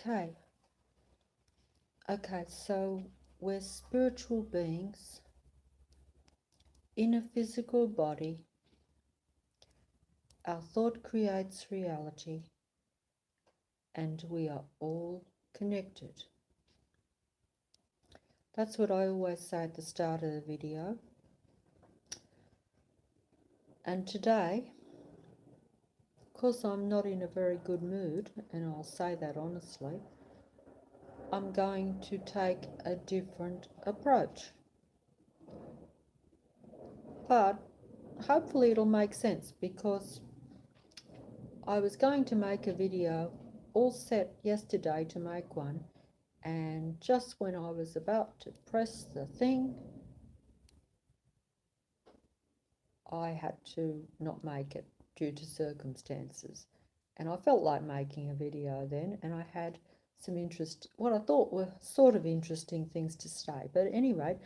Okay. Okay, so we're spiritual beings in a physical body. Our thought creates reality, and we are all connected. That's what I always say at the start of the video. And today, because I'm not in a very good mood, and I'll say that honestly, I'm going to take a different approach. But hopefully it'll make sense, because I was going to make a video all set yesterday to make one, and just when I was about to press the thing, I had to not make it due to circumstances. And I felt like making a video then, and I had some what I thought were sort of interesting things to say. But at any rate,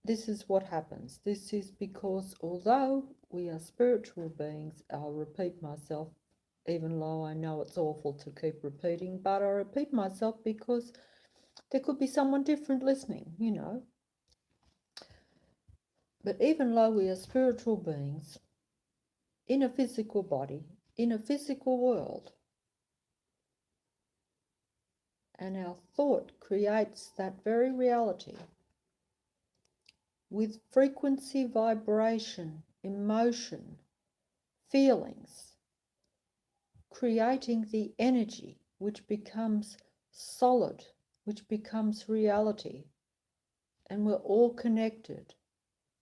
this is what happens. This is because although we are spiritual beings, I'll repeat myself, even though I know it's awful to keep repeating, but I repeat myself because there could be someone different listening, you know. But even though we are spiritual beings in a physical body, in a physical world, and our thought creates that very reality with frequency, vibration, emotion, feelings, creating the energy which becomes solid, which becomes reality, and we're all connected.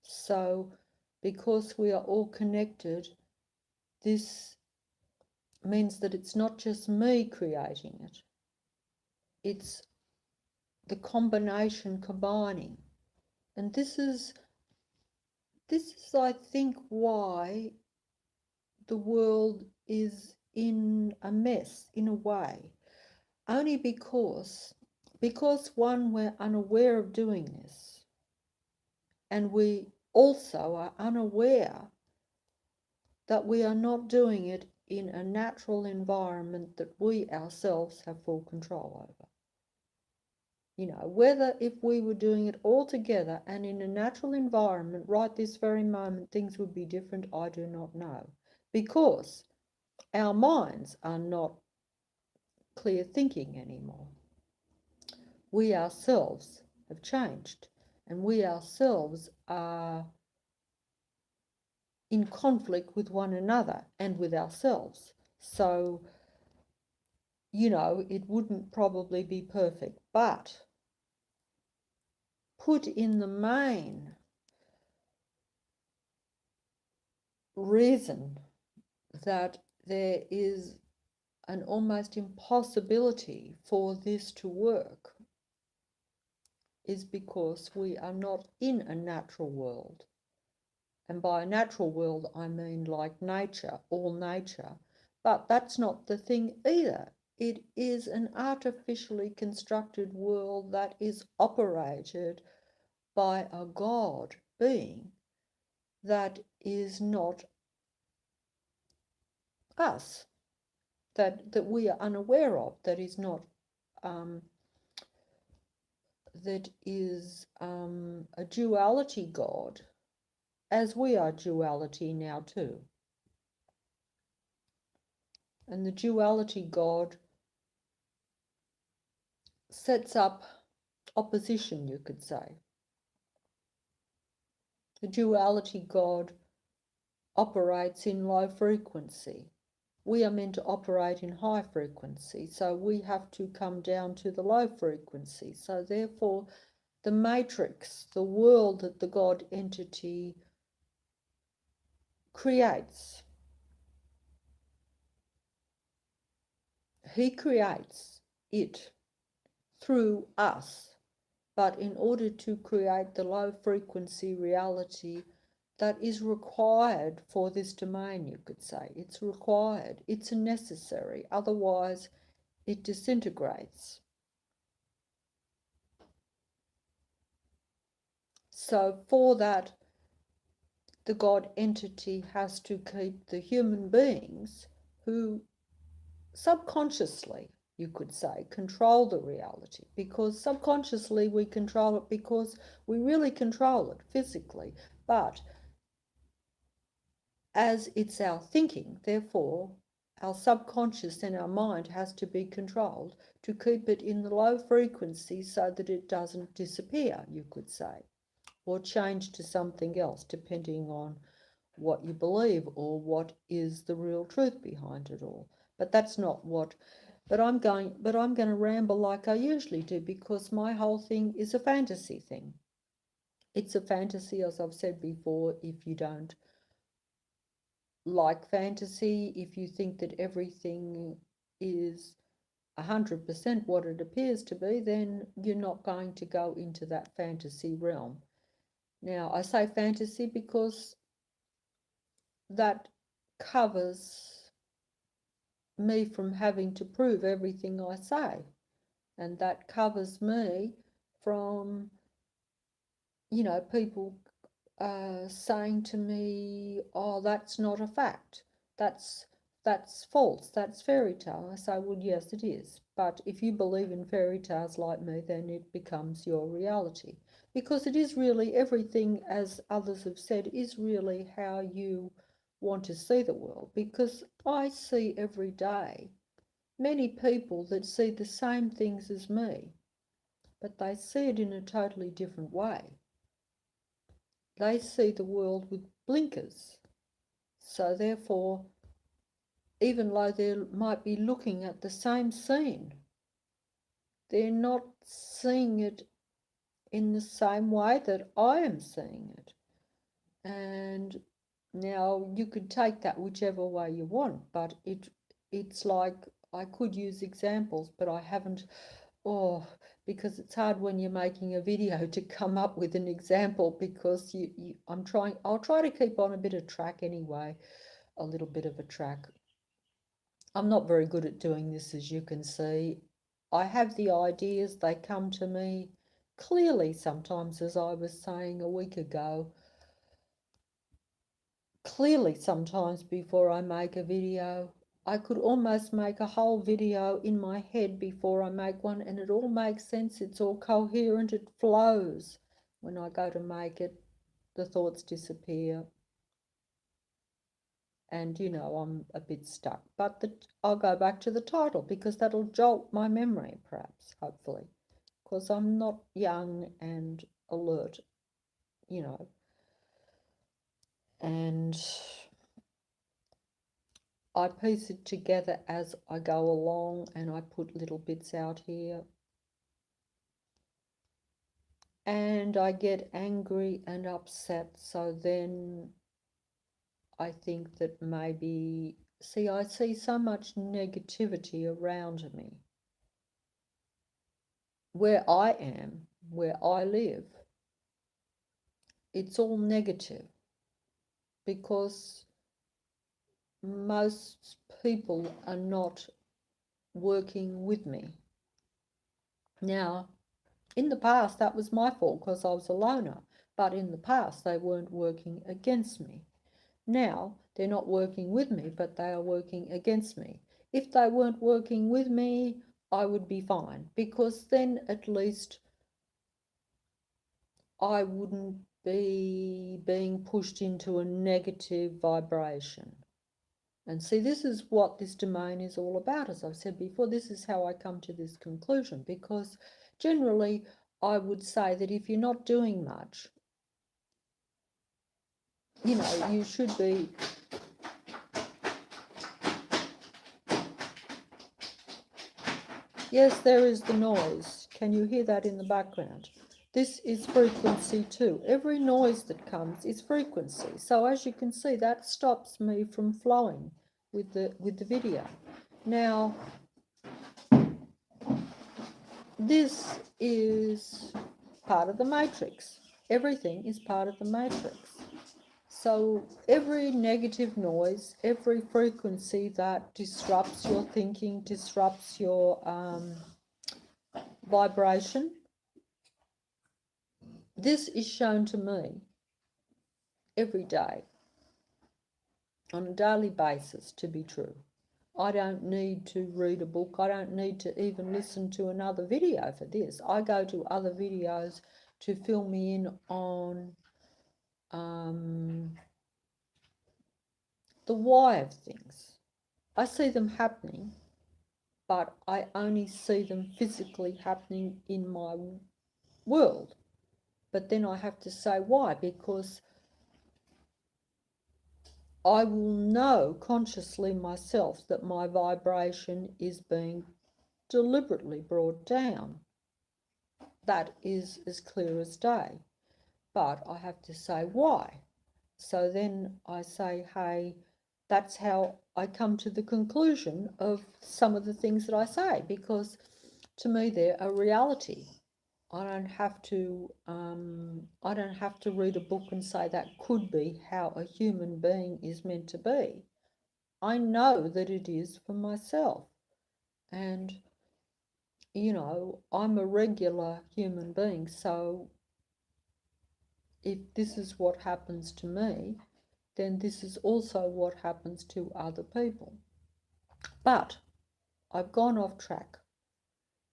So, because we are all connected, this means that it's not just me creating it, it's the combination combining. And this is I think, why the world is in a mess, in a way. Only because one, we're unaware of doing this, and we also are unaware that we are not doing it in a natural environment that we ourselves have full control over. You know, whether if we were doing it all together and in a natural environment right this very moment, things would be different, I do not know. Because our minds are not clear thinking anymore. We ourselves have changed, and we ourselves are in conflict with one another and with ourselves. So, you know, it wouldn't probably be perfect, but put in the main reason that there is an almost impossibility for this to work is because we are not in a natural world. And by a natural world, I mean like nature, all nature. But that's not the thing either. It is an artificially constructed world that is operated by a God being that is not us, that we are unaware of, that is not, that is a duality God, as we are duality now too. And the duality God sets up opposition, you could say. The duality God operates in low frequency. We are meant to operate in high frequency, so we have to come down to the low frequency. So therefore, the matrix, the world that the God entity creates, he creates it through us. But in order to create the low frequency reality that is required for this domain, you could say, it's required, it's necessary, otherwise it disintegrates. So for that, the God entity has to keep the human beings who subconsciously you could say, control the reality, because subconsciously we control it because we really control it physically. But as it's our thinking, therefore, our subconscious and our mind has to be controlled to keep it in the low frequency so that it doesn't disappear, you could say, or change to something else, depending on what you believe or what is the real truth behind it all. But that's not what. But I'm going to ramble like I usually do, because my whole thing is a fantasy thing. It's a fantasy, as I've said before. If you don't like fantasy, if you think that everything is 100% what it appears to be, then you're not going to go into that fantasy realm. Now, I say fantasy because that covers me from having to prove everything I say, and that covers me from, people saying to me, "Oh, that's not a fact. That's that's false. That's fairy tale." I say, "Well, yes, it is. But if you believe in fairy tales like me, then it becomes your reality, because it is really everything, as others have said, is really how you want to see the world. Because I see every day many people that see the same things as me, but they see it in a totally different way. They see the world with blinkers. So therefore, even though they might be looking at the same scene, they're not seeing it in the same way that I am seeing it. And now you could take that whichever way you want, but it's like, I could use examples, but I haven't. Because it's hard when you're making a video to come up with an example, because I'll try to keep on a bit of track anyway, a little bit of a track. I'm not very good at doing this, as you can see. I have the ideas, they come to me clearly sometimes, as I was saying a week ago, clearly sometimes before I make a video. I could almost make a whole video in my head before I make one, and it all makes sense, it's all coherent, it flows. When I go to make it, the thoughts disappear, and I'm a bit stuck. But I'll go back to the title, because that'll jolt my memory, perhaps, hopefully, because I'm not young and alert, and I piece it together as I go along, and I put little bits out here. And I get angry and upset, so then I think that maybe, I see so much negativity around me. Where I am, where I live, it's all negative, because most people are not working with me. Now, in the past, that was my fault, because I was a loner, but in the past, they weren't working against me. Now, they're not working with me, but they are working against me. If they weren't working with me, I would be fine, because then at least I wouldn't be being pushed into a negative vibration. And see, this is what this domain is all about. As I've said before, this is how I come to this conclusion, because generally I would say that if you're not doing much, you should be. Yes, there is the noise. Can you hear that in the background? This is frequency too. Every noise that comes is frequency. So as you can see, that stops me from flowing with the video. Now, this is part of the matrix. Everything is part of the matrix. So every negative noise, every frequency that disrupts your thinking, disrupts your vibration, this is shown to me every day, on a daily basis, to be true. I don't need to read a book. I don't need to even listen to another video for this. I go to other videos to fill me in on the why of things. I see them happening, but I only see them physically happening in my world. But then I have to say why, because I will know consciously myself that my vibration is being deliberately brought down. That is as clear as day. But I have to say why. So then I say, hey, that's how I come to the conclusion of some of the things that I say, because to me they're a reality. I don't have to read a book and say that could be how a human being is meant to be. I know that it is for myself. And, I'm a regular human being. So if this is what happens to me, then this is also what happens to other people. But I've gone off track.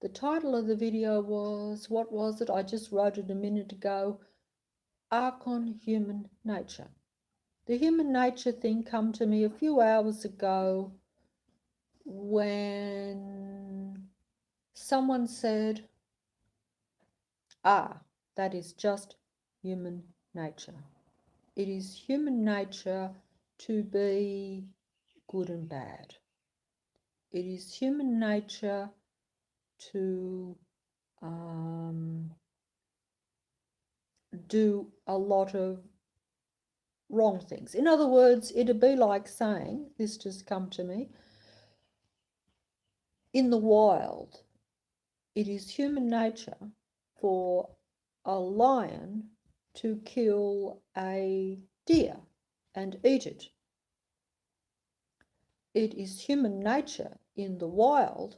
The title of the video was, what was it? I just wrote it a minute ago. Archon Human Nature. The human nature thing came to me a few hours ago when someone said, that is just human nature. It is human nature to be good and bad. It is human nature to do a lot of wrong things. In other words, it'd be like saying, this just come to me, in the wild, it is human nature for a lion to kill a deer and eat it. It is human nature in the wild,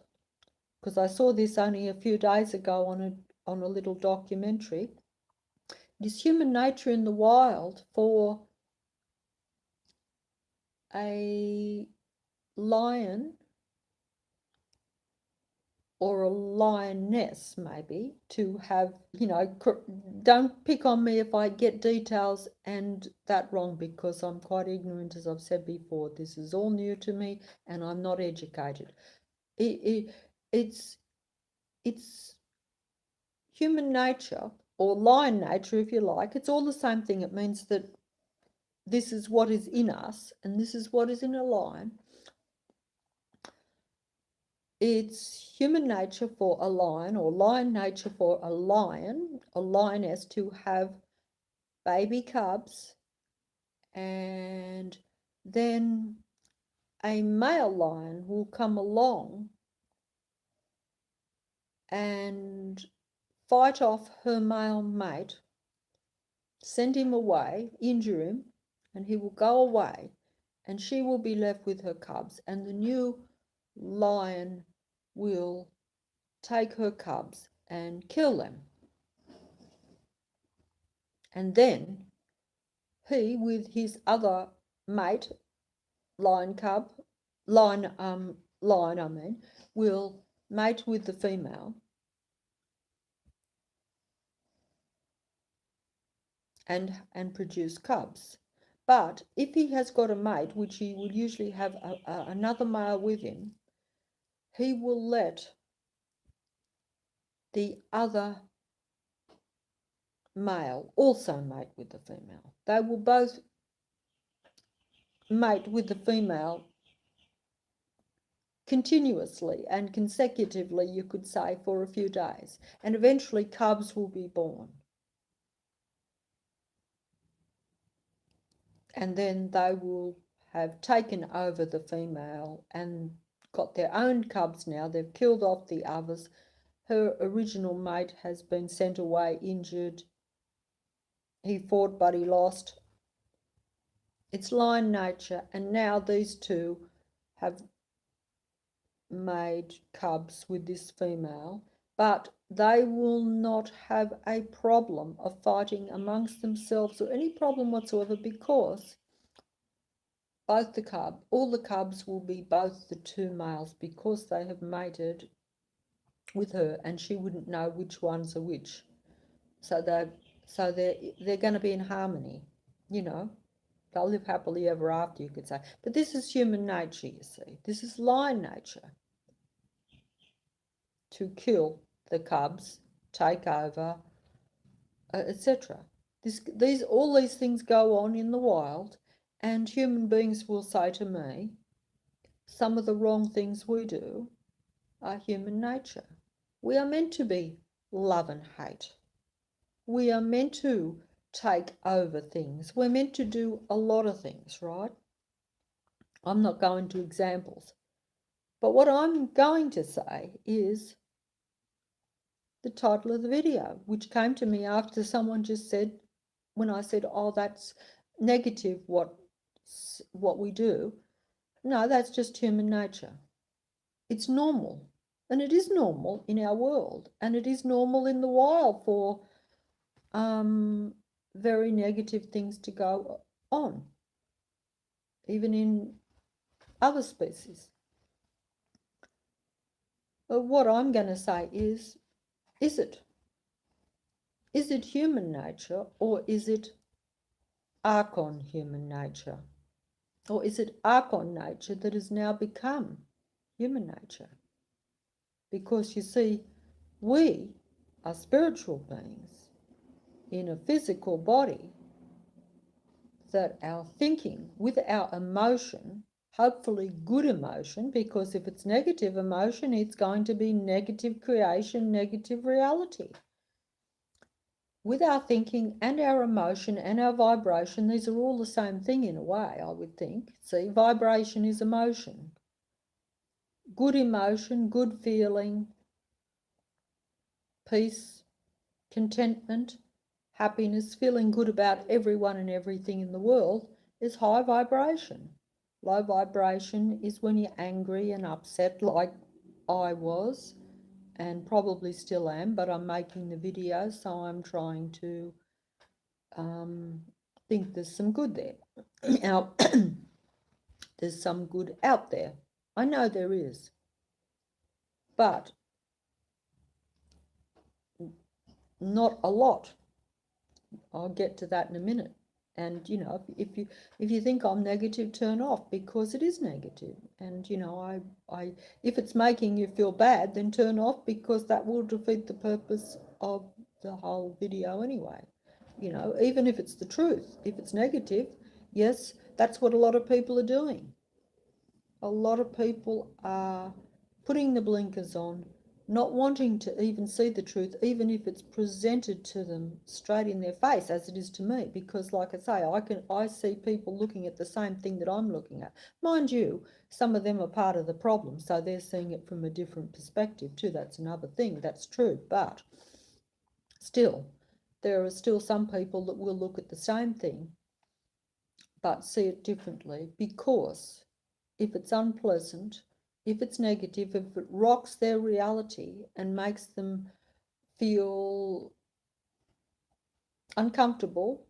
because I saw this only a few days ago on a little documentary. It is human nature in the wild for a lion or a lioness maybe to have, don't pick on me if I get details and that wrong, because I'm quite ignorant, as I've said before. This is all new to me and I'm not educated. It's human nature, or lion nature if you like. It's all the same thing. It means that this is what is in us and this is what is in a lion. It's human nature for a lion, or lion nature for a lion, a lioness, to have baby cubs, and then a male lion will come along and fight off her male mate, send him away, injure him, and he will go away, and she will be left with her cubs, and the new lion will take her cubs and kill them. And then he, with his other mate, lion, will mate with the female and produce cubs. But if he has got a mate, which he would usually have another male with him, he will let the other male also mate with the female. They will both mate with the female continuously and consecutively, you could say, for a few days, and eventually cubs will be born. And then they will have taken over the female and got their own cubs now. They've killed off the others. Her original mate has been sent away injured. He fought but he lost. It's lion nature, and now these two have made cubs with this female, but they will not have a problem of fighting amongst themselves or any problem whatsoever, because all the cubs will be both the two males because they have mated with her, and she wouldn't know which ones are which. So they're going to be in harmony, you know. They'll live happily ever after, you could say. But this is human nature, you see. This is lion nature, to kill the cubs, take over, etc. All these things go on in the wild, and human beings will say to me, some of the wrong things we do are human nature. We are meant to be love and hate. We are meant to take over things. We're meant to do a lot of things, right? I'm not going to examples. But what I'm going to say is the title of the video, which came to me after someone just said, when I said, oh, that's negative what we do. No, that's just human nature. It's normal. And it is normal in our world. And it is normal in the wild for very negative things to go on, even in other species. But what I'm going to say is it? Is it human nature, or is it Archon human nature? Or is it Archon nature that has now become human nature? Because you see, we are spiritual beings in a physical body, that our thinking with our emotion, hopefully good emotion, because if it's negative emotion, it's going to be negative creation, negative reality. With our thinking and our emotion and our vibration, these are all the same thing in a way, I would think. See, vibration is emotion. Good emotion, good feeling, peace, contentment, happiness, feeling good about everyone and everything in the world is high vibration. Low vibration is when you're angry and upset, like I was and probably still am, but I'm making the video, so I'm trying to think there's some good there. Now, there's some good out there. I know there is. But not a lot. I'll get to that in a minute. And you know, if you think I'm negative, turn off, because it is negative. And you know, I if it's making you feel bad, then turn off, because that will defeat the purpose of the whole video anyway. You know, even if it's the truth, if it's negative, yes, that's what a lot of people are doing. A lot of people are putting the blinkers on, not wanting to even see the truth, even if it's presented to them straight in their face, as it is to me. Because like I say, I see people looking at the same thing that I'm looking at. Mind you, some of them are part of the problem, so they're seeing it from a different perspective too. That's another thing, that's true. But still, there are still some people that will look at the same thing but see it differently, because if it's unpleasant, if it's negative, if it rocks their reality and makes them feel uncomfortable,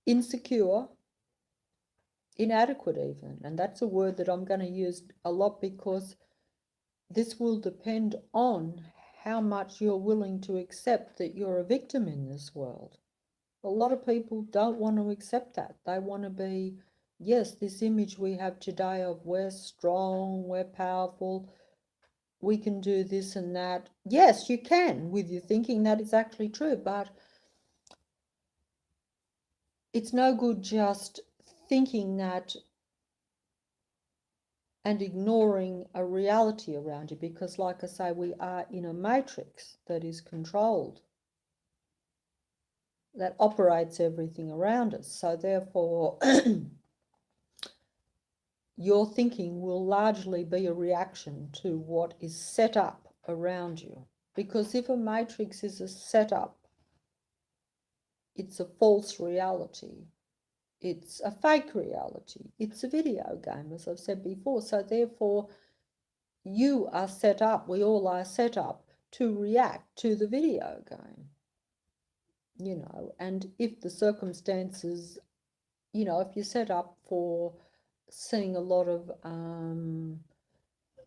insecure, inadequate even, and that's a word that I'm going to use a lot, because this will depend on how much you're willing to accept that you're a victim in this world. A lot of people don't want to accept that. They want to be, yes, this image we have today of we're strong, we're powerful, we can do this and that. Yes, you can, with your thinking, that is actually true, but it's no good just thinking that and ignoring a reality around you, because like I say, we are in a matrix that is controlled, that operates everything around us. So therefore, your thinking will largely be a reaction to what is set up around you. Because if a matrix is a setup, it's a false reality. It's a fake reality. It's a video game, as I've said before. So therefore, you are set up, we all are set up to react to the video game. You know, and if the circumstances you know, if you're set up for seeing a lot of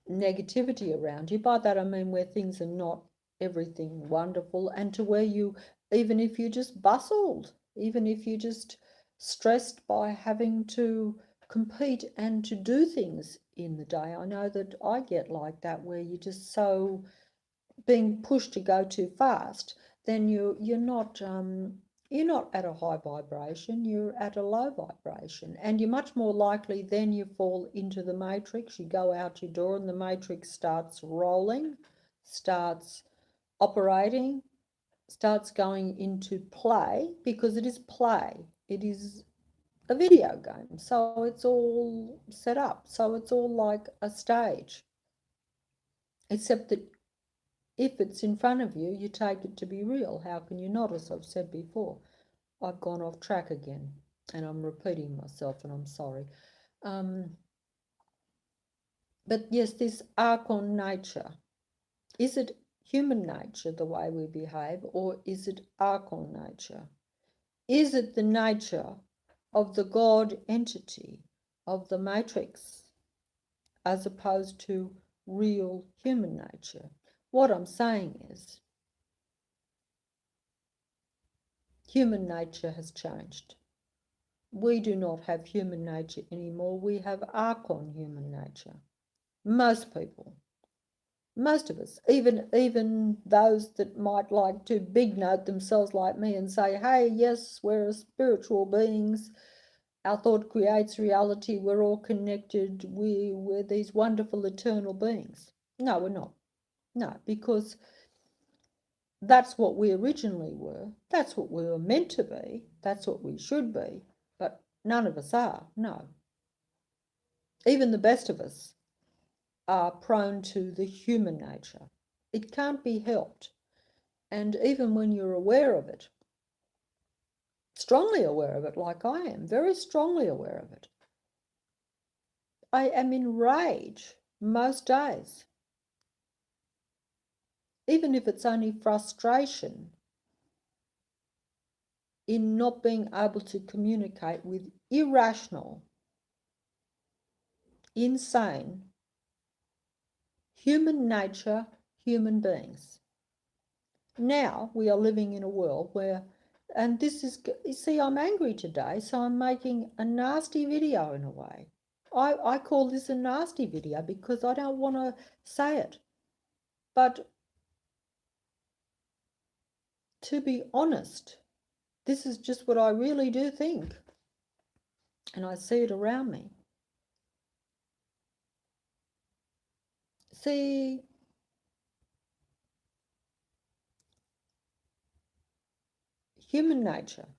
negativity around you, by that I mean where things are not everything wonderful, and to where you, even if you just bustled, even if you just stressed by having to compete and to do things in the day. I know that I get like that, where you're just so being pushed to go too fast, then you're not at a high vibration, you're at a low vibration, and you're much more likely then you fall into the matrix. You go out your door and the matrix starts rolling, starts operating, starts going into play, because it is play. It is a video game, so it's all set up, so it's all like a stage, except that if it's in front of you, you take it to be real. How can you not, as I've said before? I've gone off track again, and I'm repeating myself, and I'm sorry. But yes, this Archon nature, is it human nature, the way we behave, or is it Archon nature? Is it the nature of the God entity of the matrix, as opposed to real human nature? What I'm saying is, human nature has changed. We do not have human nature anymore. We have Archon human nature. Most people, most of us, even those that might like to big note themselves like me and say, hey, yes, we're spiritual beings. Our thought creates reality. We're all connected. We're these wonderful eternal beings. No, we're not. No, because that's what we originally were. That's what we were meant to be. That's what we should be. But none of us are. No. Even the best of us are prone to the human nature. It can't be helped. And even when you're aware of it, strongly aware of it, like I am, very strongly aware of it, I am in rage most days. Even if it's only frustration in not being able to communicate with irrational, insane, human nature, human beings. Now we are living in a world where, and this is, you see, I'm angry today, so I'm making a nasty video in a way. I call this a nasty video because I don't want to say it. But to be honest, this is just what I really do think. And I see it around me. See, human nature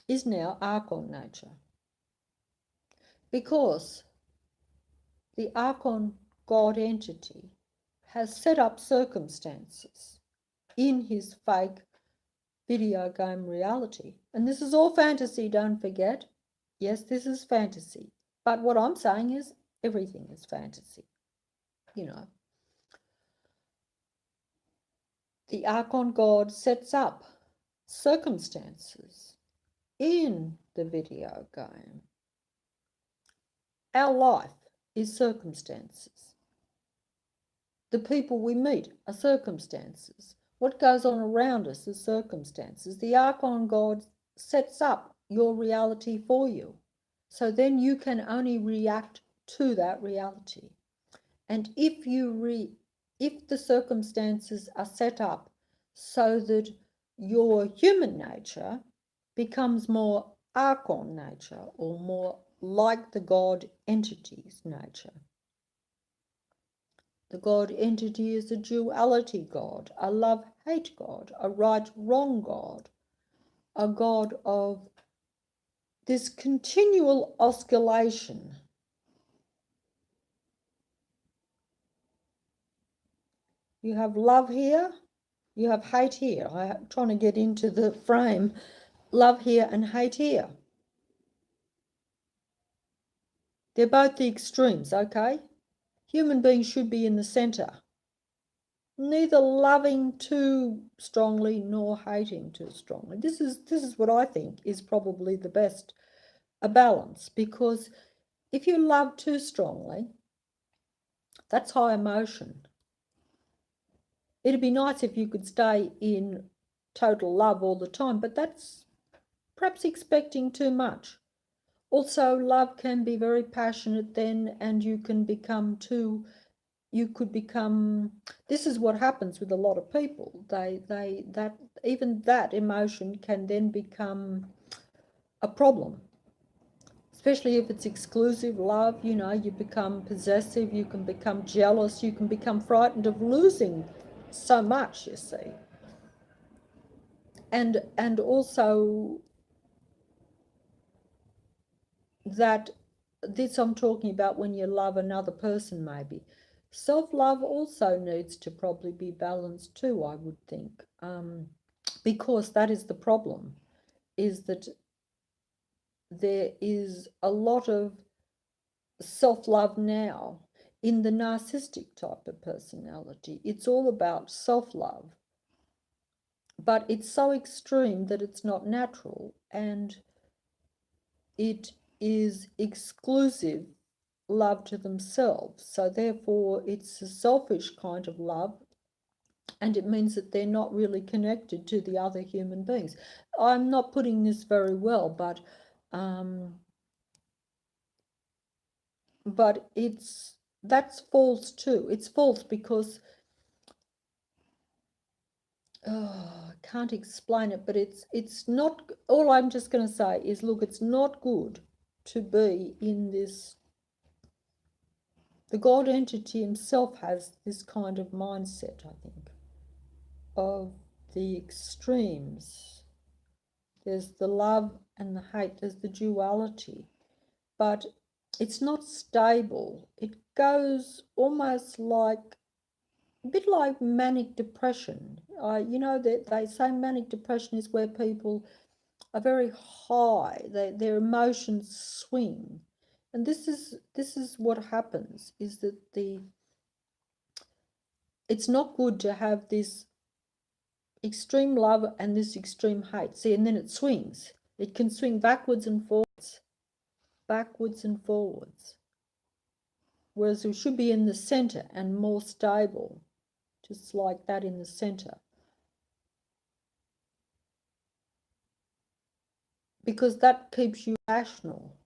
is now Archon nature, because the Archon God entity has set up circumstances in his fake video game reality. And this is all fantasy, don't forget. Yes, this is fantasy. But what I'm saying is everything is fantasy. You know, the Archon God sets up circumstances in the video game. Our life is circumstances. The people we meet are circumstances. What goes on around us is circumstances. The Archon God sets up your reality for you. So then you can only react to that reality. And if the circumstances are set up so that your human nature becomes more Archon nature, or more like the God entity's nature. The God entity is a duality God, a love-hate God, a right-wrong God, a God of this continual oscillation. You have love here, you have hate here. I'm trying to get into the frame. Love here and hate here. They're both the extremes, okay? Human beings should be in the center. neither loving too strongly nor hating too strongly. This is what I think is probably the best, a balance, because if you love too strongly, that's high emotion. It'd be nice if you could stay in total love all the time, but that's perhaps expecting too much. Also, love can be very passionate then, and you can become too, you could become, this is what happens with a lot of people. That even that emotion can then become a problem, especially if it's exclusive love. You know, you become possessive, you can become jealous, you can become frightened of losing so much, you see. And also that, this I'm talking about when you love another person, maybe. Self-love also needs to probably be balanced too, I would think, because that is the problem, is that there is a lot of self-love now in the narcissistic type of personality. It's all about self-love, but it's so extreme that it's not natural, and it is exclusive love to themselves. So therefore it's a selfish kind of love, and it means that they're not really connected to the other human beings. I'm not putting this very well, but that's false too. It's false because I can't explain it, but it's not, all I'm just going to say is, look, it's not good to be in this. The God entity himself has this kind of mindset, I think, of the extremes. There's the love and the hate, there's the duality, but it's not stable. It goes almost like, a bit like manic depression. You know, they say manic depression is where people are very high, their emotions swing. And this is what happens, is that it's not good to have this extreme love and this extreme hate. See, and then it swings. It can swing backwards and forwards, backwards and forwards. Whereas we should be in the center and more stable, just like that in the center. Because that keeps you rational.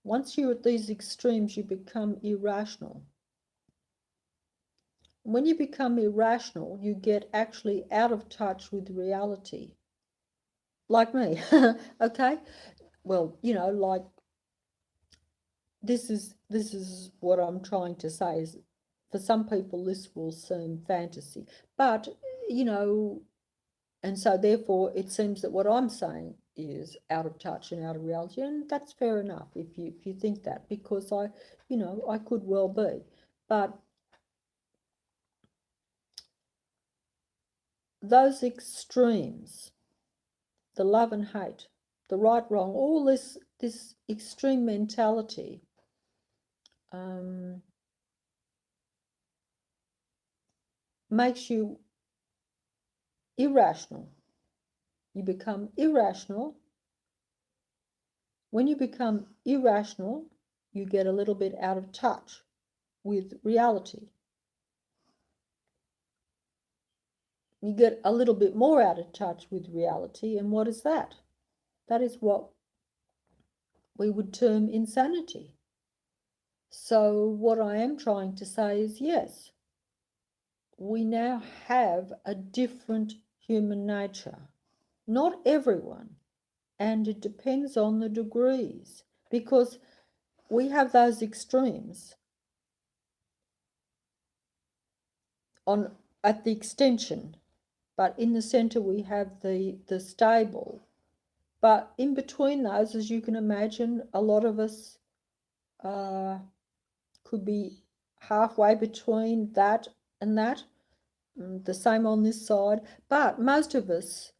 Once you're at these extremes, you become irrational. When you become irrational, you get actually out of touch with reality. Like me, okay? Well, you know, like, this is what I'm trying to say, is for some people this will seem fantasy, but you know, and so therefore it seems that what I'm saying is out of touch and out of reality, and that's fair enough if you think that, because you know, I could well be, but those extremes, the love and hate, the right wrong, all this extreme mentality, makes you irrational. You become irrational. When you become irrational, you get a little bit out of touch with reality. You get a little bit more out of touch with reality, and what is that? That is what we would term insanity. So what I am trying to say is, yes, we now have a different human nature. Not everyone, and it depends on the degrees, because we have those extremes on at the extension, but in the center we have the stable. But in between those, as you can imagine, a lot of us could be halfway between that and that, the same on this side, but most of us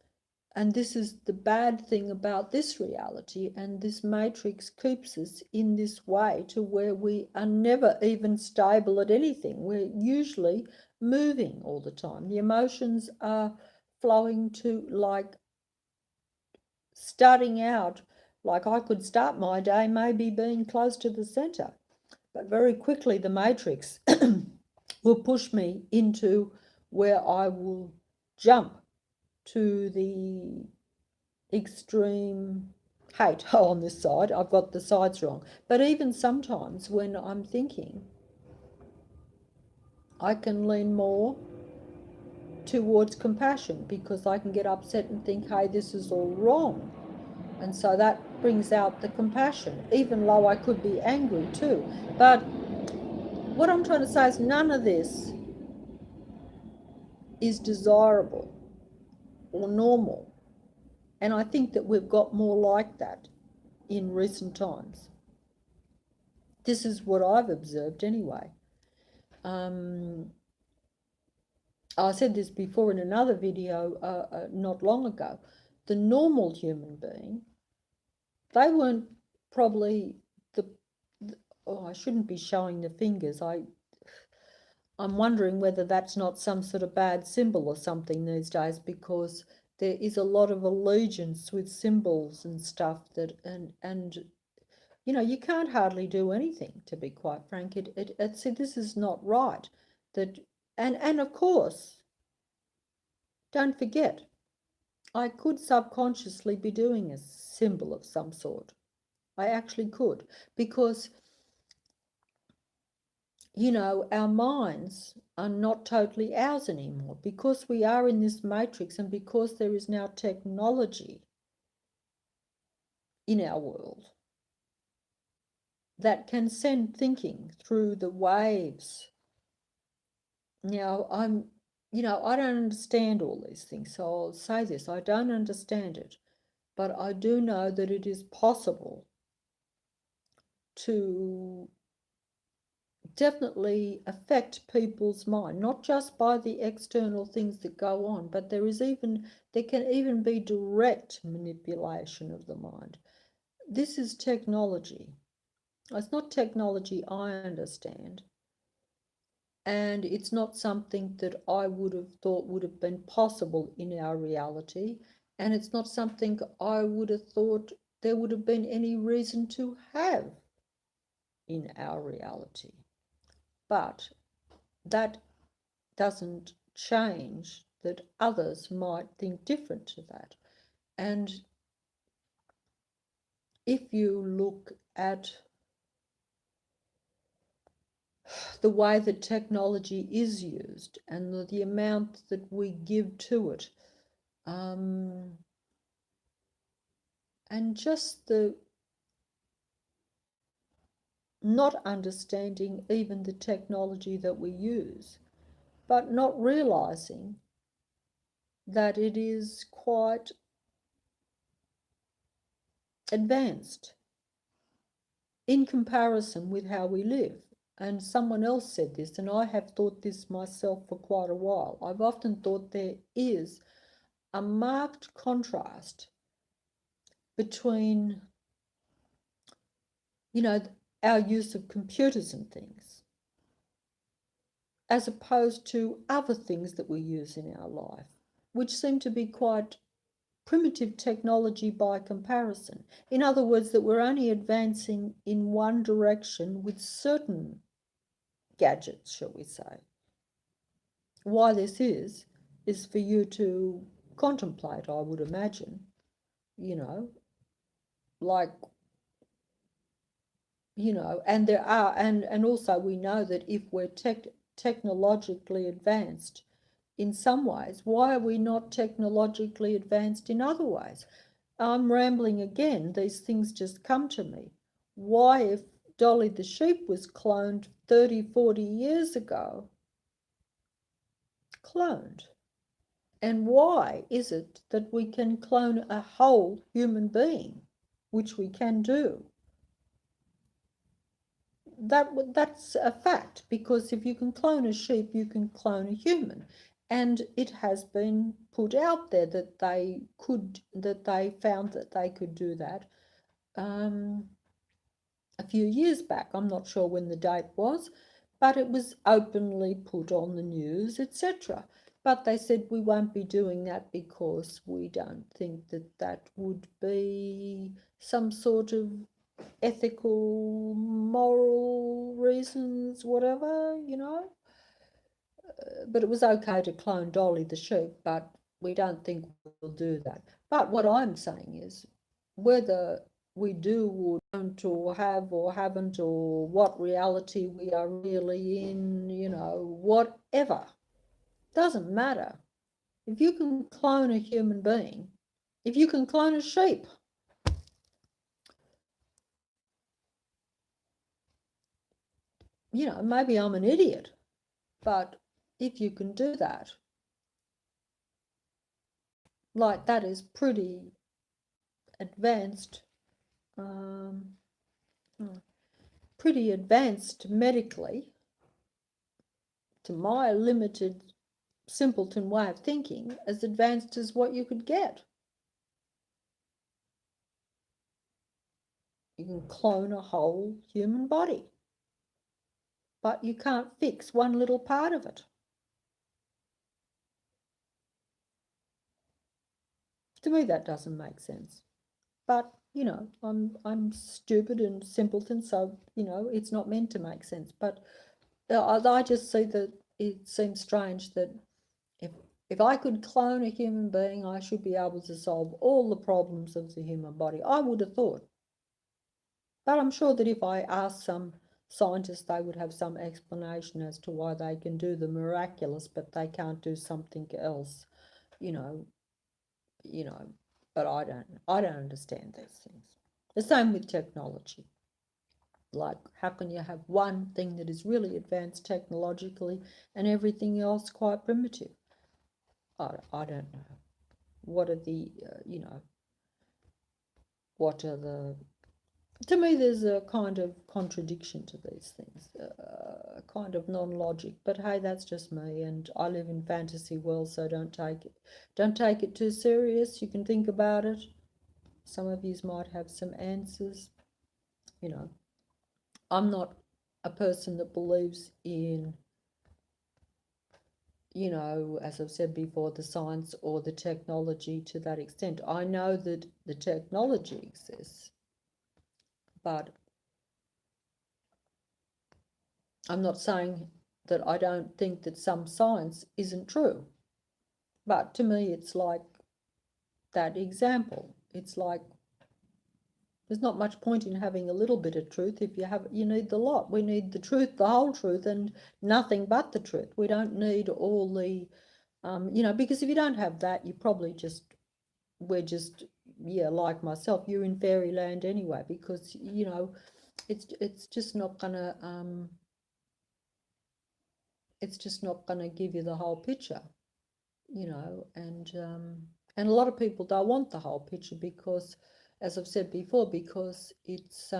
And this is the bad thing about this reality, and this matrix keeps us in this way to where we are never even stable at anything. We're usually moving all the time. The emotions are flowing to, like, starting out, like I could start my day maybe being close to the center, but very quickly the matrix will push me into where I will jump to the extreme hate. Oh, on this side, I've got the sides wrong. But even sometimes when I'm thinking, I can lean more towards compassion because I can get upset and think, hey, this is all wrong. And so that brings out the compassion, even though I could be angry too. But what I'm trying to say is none of this is desirable or normal. And I think that we've got more like that in recent times. This is what I've observed anyway. I said this before in another video not long ago. The normal human being, they weren't probably I shouldn't be showing the fingers. I'm wondering whether that's not some sort of bad symbol or something these days, because there is a lot of allegiance with symbols and stuff that, and you know, you can't hardly do anything, to be quite frank. See, this is not right. That and of course, don't forget, I could subconsciously be doing a symbol of some sort. I actually could, because you know, our minds are not totally ours anymore, because we are in this matrix, and because there is now technology in our world that can send thinking through the waves. Now, you know, I don't understand all these things, so I'll say this, I don't understand it, but I do know that it is possible to definitely affect people's mind, not just by the external things that go on, but there can even be direct manipulation of the mind. This is technology. It's not technology I understand, and it's not something that I would have thought would have been possible in our reality, and it's not something I would have thought there would have been any reason to have in our reality. But that doesn't change that others might think different to that. And if you look at the way that technology is used and the amount that we give to it, and just the not understanding even the technology that we use, but not realizing that it is quite advanced in comparison with how we live. And someone else said this, and I have thought this myself for quite a while. I've often thought there is a marked contrast between, you know, our use of computers and things, as opposed to other things that we use in our life, which seem to be quite primitive technology by comparison. In other words, that we're only advancing in one direction with certain gadgets, shall we say. Why this is for you to contemplate, I would imagine. You know, like, you know, and there are, and also we know that if we're technologically advanced in some ways, why are we not technologically advanced in other ways? I'm rambling again, these things just come to me. Why, if Dolly the sheep was cloned 30, 40 years ago, and why is it that we can clone a whole human being, which we can do? That's a fact, because if you can clone a sheep, you can clone a human. And it has been put out there that they found that they could do that a few years back. I'm not sure when the date was, but it was openly put on the news, etc. But they said we won't be doing that because we don't think that that would be some sort of ethical, moral reasons, whatever, But it was okay to clone Dolly the sheep, but we don't think we'll do that. But what I'm saying is whether we do or don't or have or haven't or what reality we are really in, whatever, doesn't matter. If you can clone a human being, if you can clone a sheep, maybe I'm an idiot, but if you can do that, like that is pretty advanced, um, pretty advanced medically, to my limited simpleton way of thinking, as advanced as what you could get. You can clone a whole human body, but you can't fix one little part of it. To me, that doesn't make sense. But I'm stupid and simpleton, so it's not meant to make sense. But I just see that it seems strange that if if I could clone a human being, I should be able to solve all the problems of the human body. I would have thought. But I'm sure that if I asked some scientists, they would have some explanation as to why they can do the miraculous, but they can't do something else, you know, you know. But I don't understand these things. The same with technology. Like, how can you have one thing that is really advanced technologically and everything else quite primitive? I don't know. What are the, what are the to me, there's a kind of contradiction to these things, a kind of non-logic. But hey, that's just me, and I live in fantasy world, so don't take it too serious. You can think about it. Some of you might have some answers. I'm not a person that believes in, as I've said before, the science or the technology to that extent. I know that the technology exists, but I'm not saying that I don't think that some science isn't true. But to me, it's like that example. It's like there's not much point in having a little bit of truth if you need the lot. We need the truth, the whole truth, and nothing but the truth. We don't need all the, because if you don't have that, you probably we're just, yeah, like myself, you're in fairyland anyway, because, it's just not gonna, give you the whole picture, and a lot of people don't want the whole picture because, as I've said before, because it's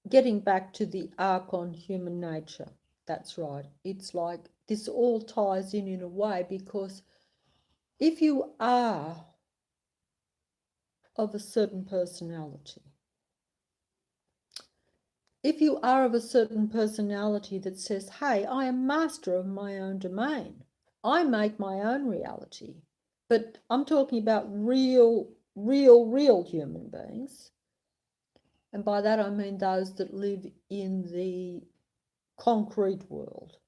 getting back to the Archon human nature. That's right. It's like this all ties in a way, because if you are of a certain personality, if you are of a certain personality that says, hey, I am master of my own domain, I make my own reality, but I'm talking about real human beings. And by that I mean those that live in the concrete world,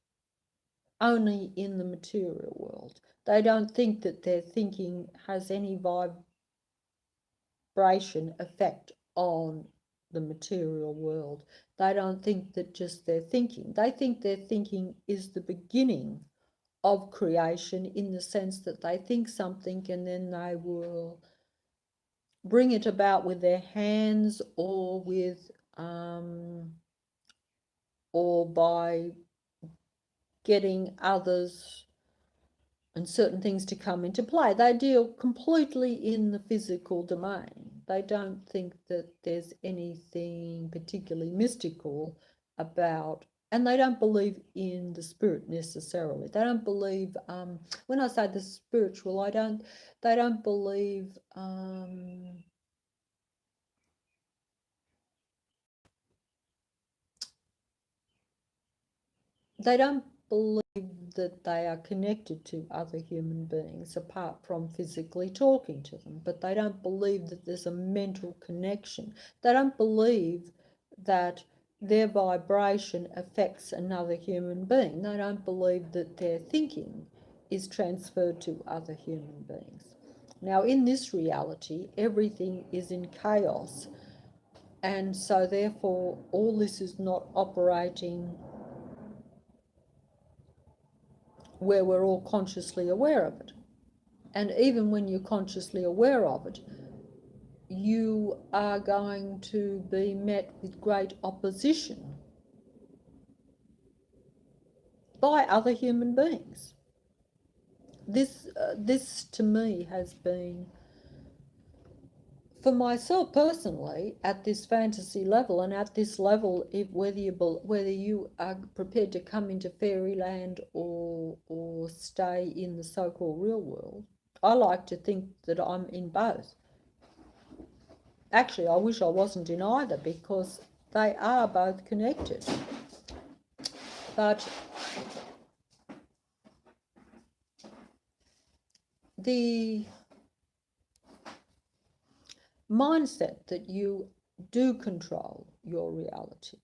only in the material world. They don't think that their thinking has any vibration effect on the material world. They don't think that just their thinking. They think their thinking is the beginning of creation, in the sense that they think something and then they will bring it about with their hands, or by getting others and certain things to come into play. They deal completely in the physical domain. They don't think that there's anything particularly mystical about And they don't believe in the spirit necessarily. They don't believe, when I say the spiritual, they don't believe, they don't believe that they are connected to other human beings apart from physically talking to them, but they don't believe that there's a mental connection. They don't believe that their vibration affects another human being. They don't believe that their thinking is transferred to other human beings. Now, in this reality, everything is in chaos, and so therefore all this is not operating where we're all consciously aware of it. And even when you're consciously aware of it, you are going to be met with great opposition by other human beings. This to me has been, for myself personally, at this fantasy level, and at this level, whether you are prepared to come into fairyland or stay in the so-called real world, I like to think that I'm in both. Actually, I wish I wasn't in either, because they are both connected. But the mindset that you do control your reality,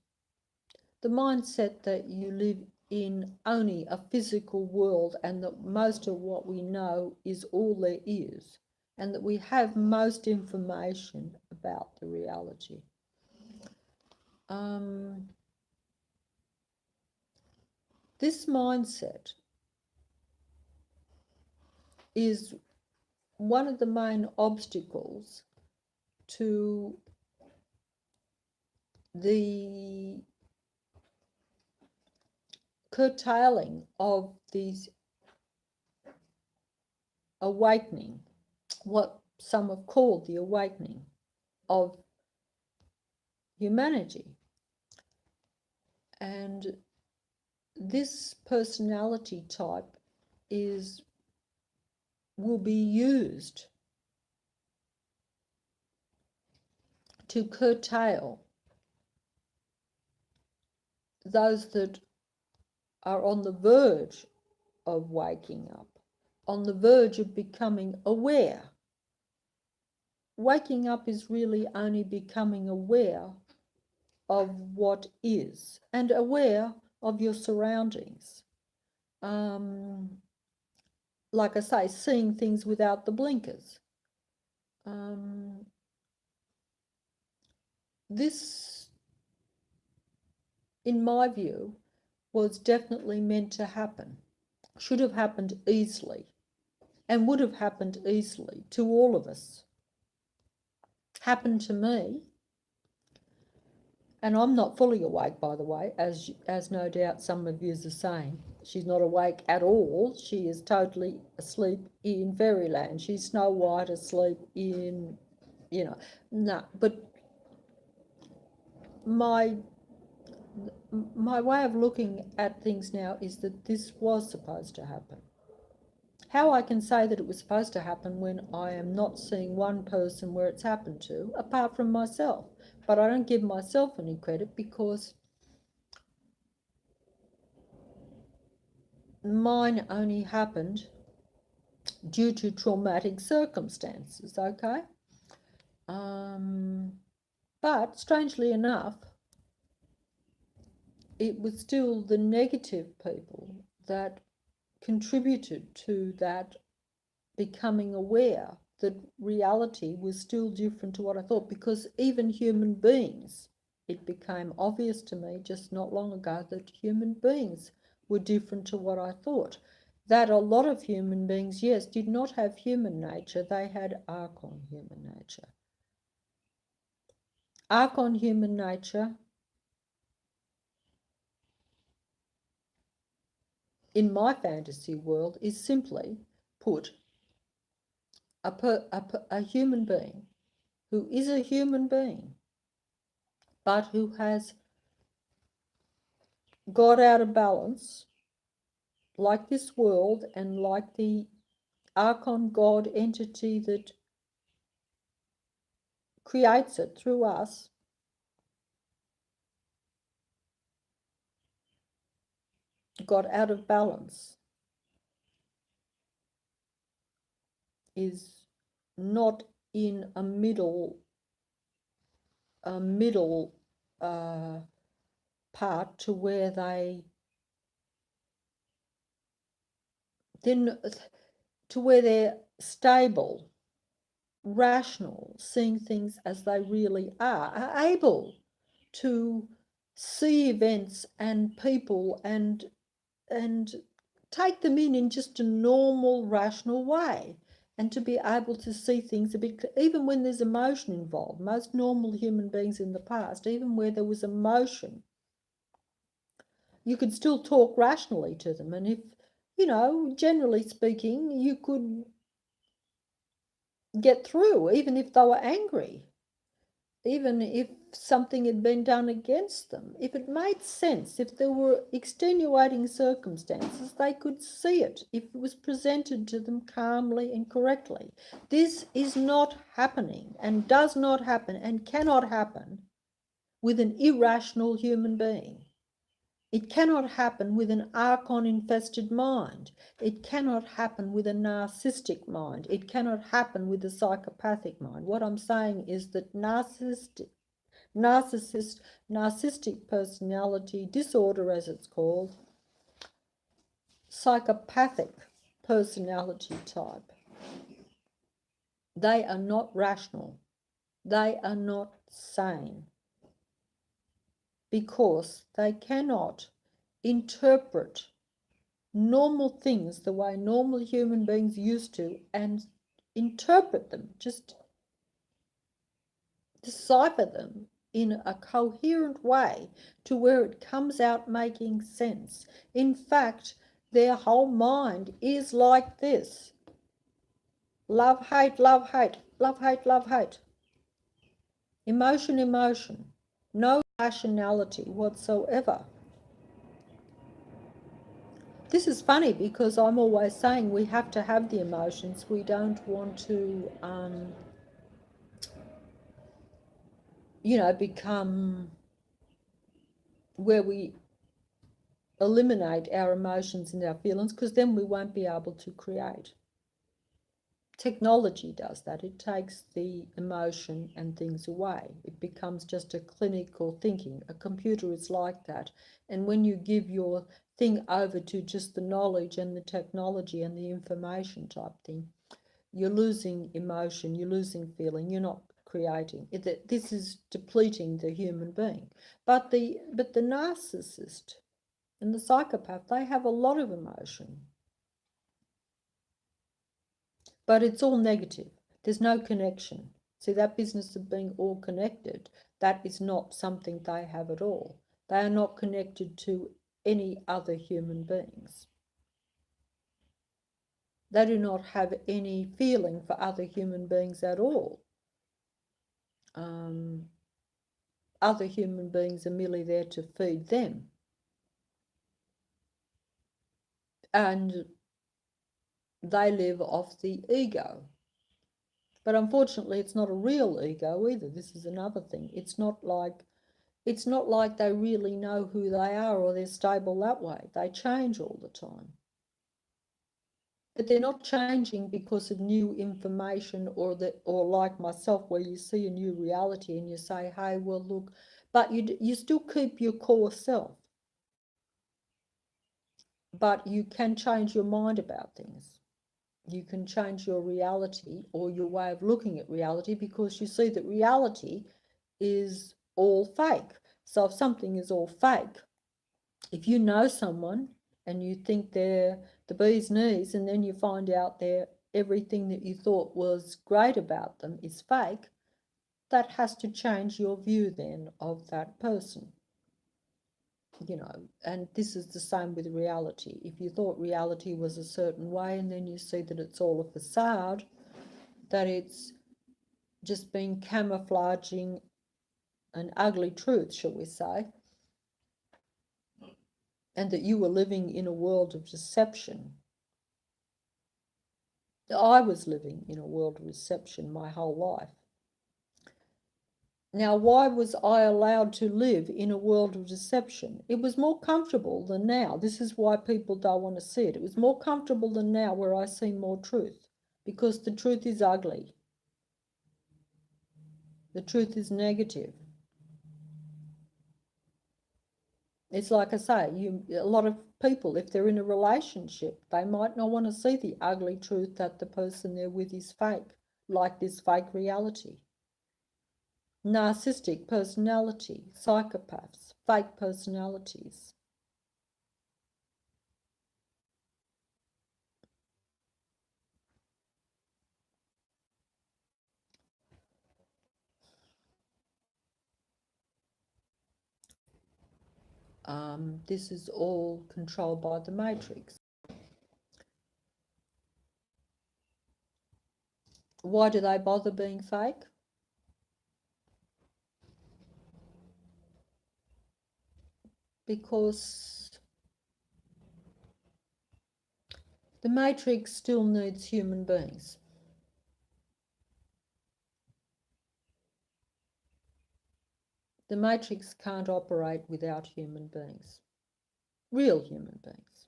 the mindset that you live in only a physical world and that most of what we know is all there is, and that we have most information about the reality. This mindset is one of the main obstacles to the curtailing of these awakening, what some have called the awakening of humanity. And this personality type will be used to curtail those that are on the verge of waking up, on the verge of becoming aware. Waking up is really only becoming aware of what is and aware of your surroundings. Like I say, seeing things without the blinkers. This, in my view, was definitely meant to happen. Should have happened easily, and would have happened easily to all of us. Happened to me, and I'm not fully awake, by the way, as no doubt some of you are saying. She's not awake at all. She is totally asleep in fairyland. She's Snow White asleep in, no. But my way of looking at things now is that this was supposed to happen. How I can say that it was supposed to happen when I am not seeing one person where it's happened to, apart from myself. But I don't give myself any credit, because mine only happened due to traumatic circumstances, okay? But strangely enough, it was still the negative people that contributed to that becoming aware that reality was still different to what I thought, because even human beings, it became obvious to me just not long ago that human beings were different to what I thought. That a lot of human beings, yes, did not have human nature, they had Archon human nature. Archon human nature, in my fantasy world, is simply put a human being who is a human being, but who has got out of balance, like this world and like the Archon God entity that creates it through us, got out of balance, is not in a middle part to where then to where they're stable, rational, seeing things as they really are able to see events and people and take them in just a normal, rational way, and to be able to see things a bit, even when there's emotion involved. Most normal human beings in the past, even where there was emotion, you could still talk rationally to them. And if, generally speaking, you could get through, even if they were angry, even if something had been done against them. If it made sense, if there were extenuating circumstances, they could see it if it was presented to them calmly and correctly. This is not happening and does not happen and cannot happen with an irrational human being. It cannot happen with an Archon-infested mind. It cannot happen with a narcissistic mind. It cannot happen with a psychopathic mind. What I'm saying is that narcissistic personality disorder, as it's called, psychopathic personality type, they are not rational. They are not sane, because they cannot interpret normal things the way normal human beings used to and interpret them, just decipher them in a coherent way to where it comes out making sense. In fact, their whole mind is like this: love, hate, love, hate, love, hate, love, hate. Emotion, emotion. No rationality whatsoever. This is funny because I'm always saying we have to have the emotions. We don't want to, become where we eliminate our emotions and our feelings, because then we won't be able to create. Technology does that. It takes the emotion and things away. It becomes just a clinical thinking. A computer is like that. And when you give your thing over to just the knowledge and the technology and the information type thing, you're losing emotion, you're losing feeling, you're not creating. This is depleting the human being. But the narcissist and the psychopath, they have a lot of emotion. But it's all negative. There's no connection. See, that business of being all connected, that is not something they have at all. They are not connected to any other human beings. They do not have any feeling for other human beings at all. Other human beings are merely there to feed them. And they live off the ego. But unfortunately, it's not a real ego either. This is another thing. It's not like they really know who they are or they're stable that way. They change all the time. But they're not changing because of new information or like myself, where you see a new reality and you say, hey, well, look, but you still keep your core self. But you can change your mind about things. You can change your reality or your way of looking at reality, because you see that reality is all fake. So if something is all fake, if you know someone and you think they're the bee's knees, and then you find out everything that you thought was great about them is fake, that has to change your view then of that person. And this is the same with reality. If you thought reality was a certain way and then you see that it's all a facade, that it's just been camouflaging an ugly truth, shall we say, and that you were living in a world of deception. I was living in a world of deception my whole life. Now, why was I allowed to live in a world of deception? It was more comfortable than now. This is why people don't want to see it. It was more comfortable than now, where I see more truth, because the truth is ugly. The truth is negative. It's like I say, a lot of people, if they're in a relationship, they might not want to see the ugly truth that the person they're with is fake, like this fake reality. Narcissistic personality, psychopaths, fake personalities. This is all controlled by the matrix. Why do they bother being fake? Because the matrix still needs human beings. The matrix can't operate without human beings, real human beings.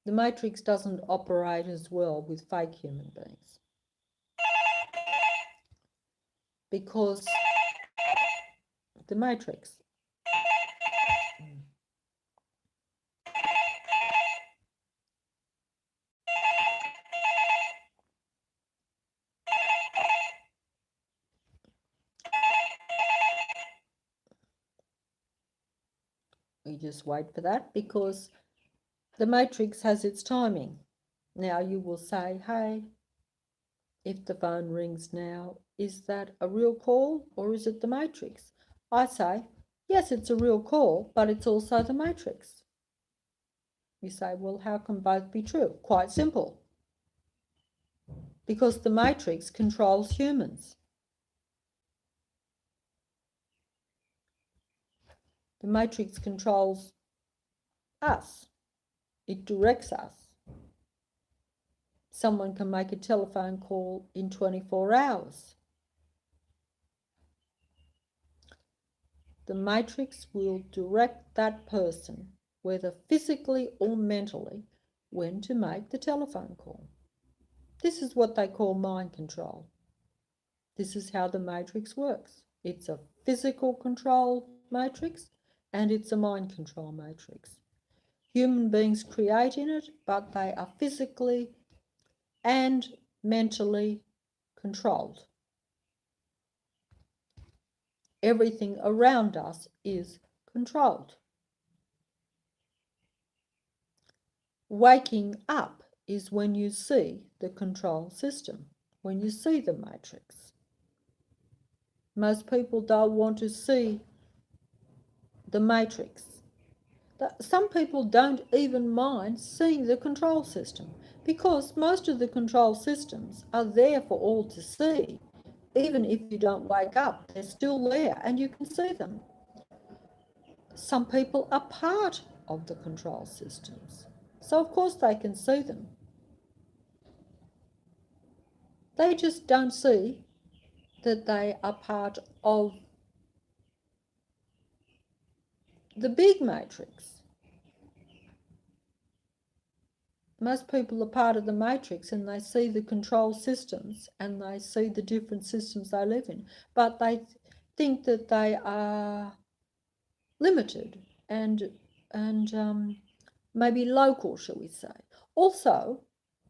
The matrix doesn't operate as well with fake human beings, because the matrix we just wait for that, because the matrix has its timing. Now you will say, hey, if the phone rings now, is that a real call or is it the matrix? I say, yes, it's a real call, but it's also the matrix. You say, well, how can both be true? Quite simple. Because the matrix controls humans. The matrix controls us. It directs us. Someone can make a telephone call in 24 hours. The matrix will direct that person, whether physically or mentally, when to make the telephone call. This is what they call mind control. This is how the matrix works. It's a physical control matrix and it's a mind control matrix. Human beings create in it, but they are physically and mentally controlled. Everything around us is controlled. Waking up is when you see the control system, when you see the matrix. Most people don't want to see the matrix. Some people don't even mind seeing the control system, because most of the control systems are there for all to see. Even if you don't wake up, they're still there and you can see them. Some people are part of the control systems, so of course they can see them. They just don't see that they are part of the big matrix. Most people are part of the matrix and they see the control systems and they see the different systems they live in, but they think that they are limited and maybe local, shall we say. Also,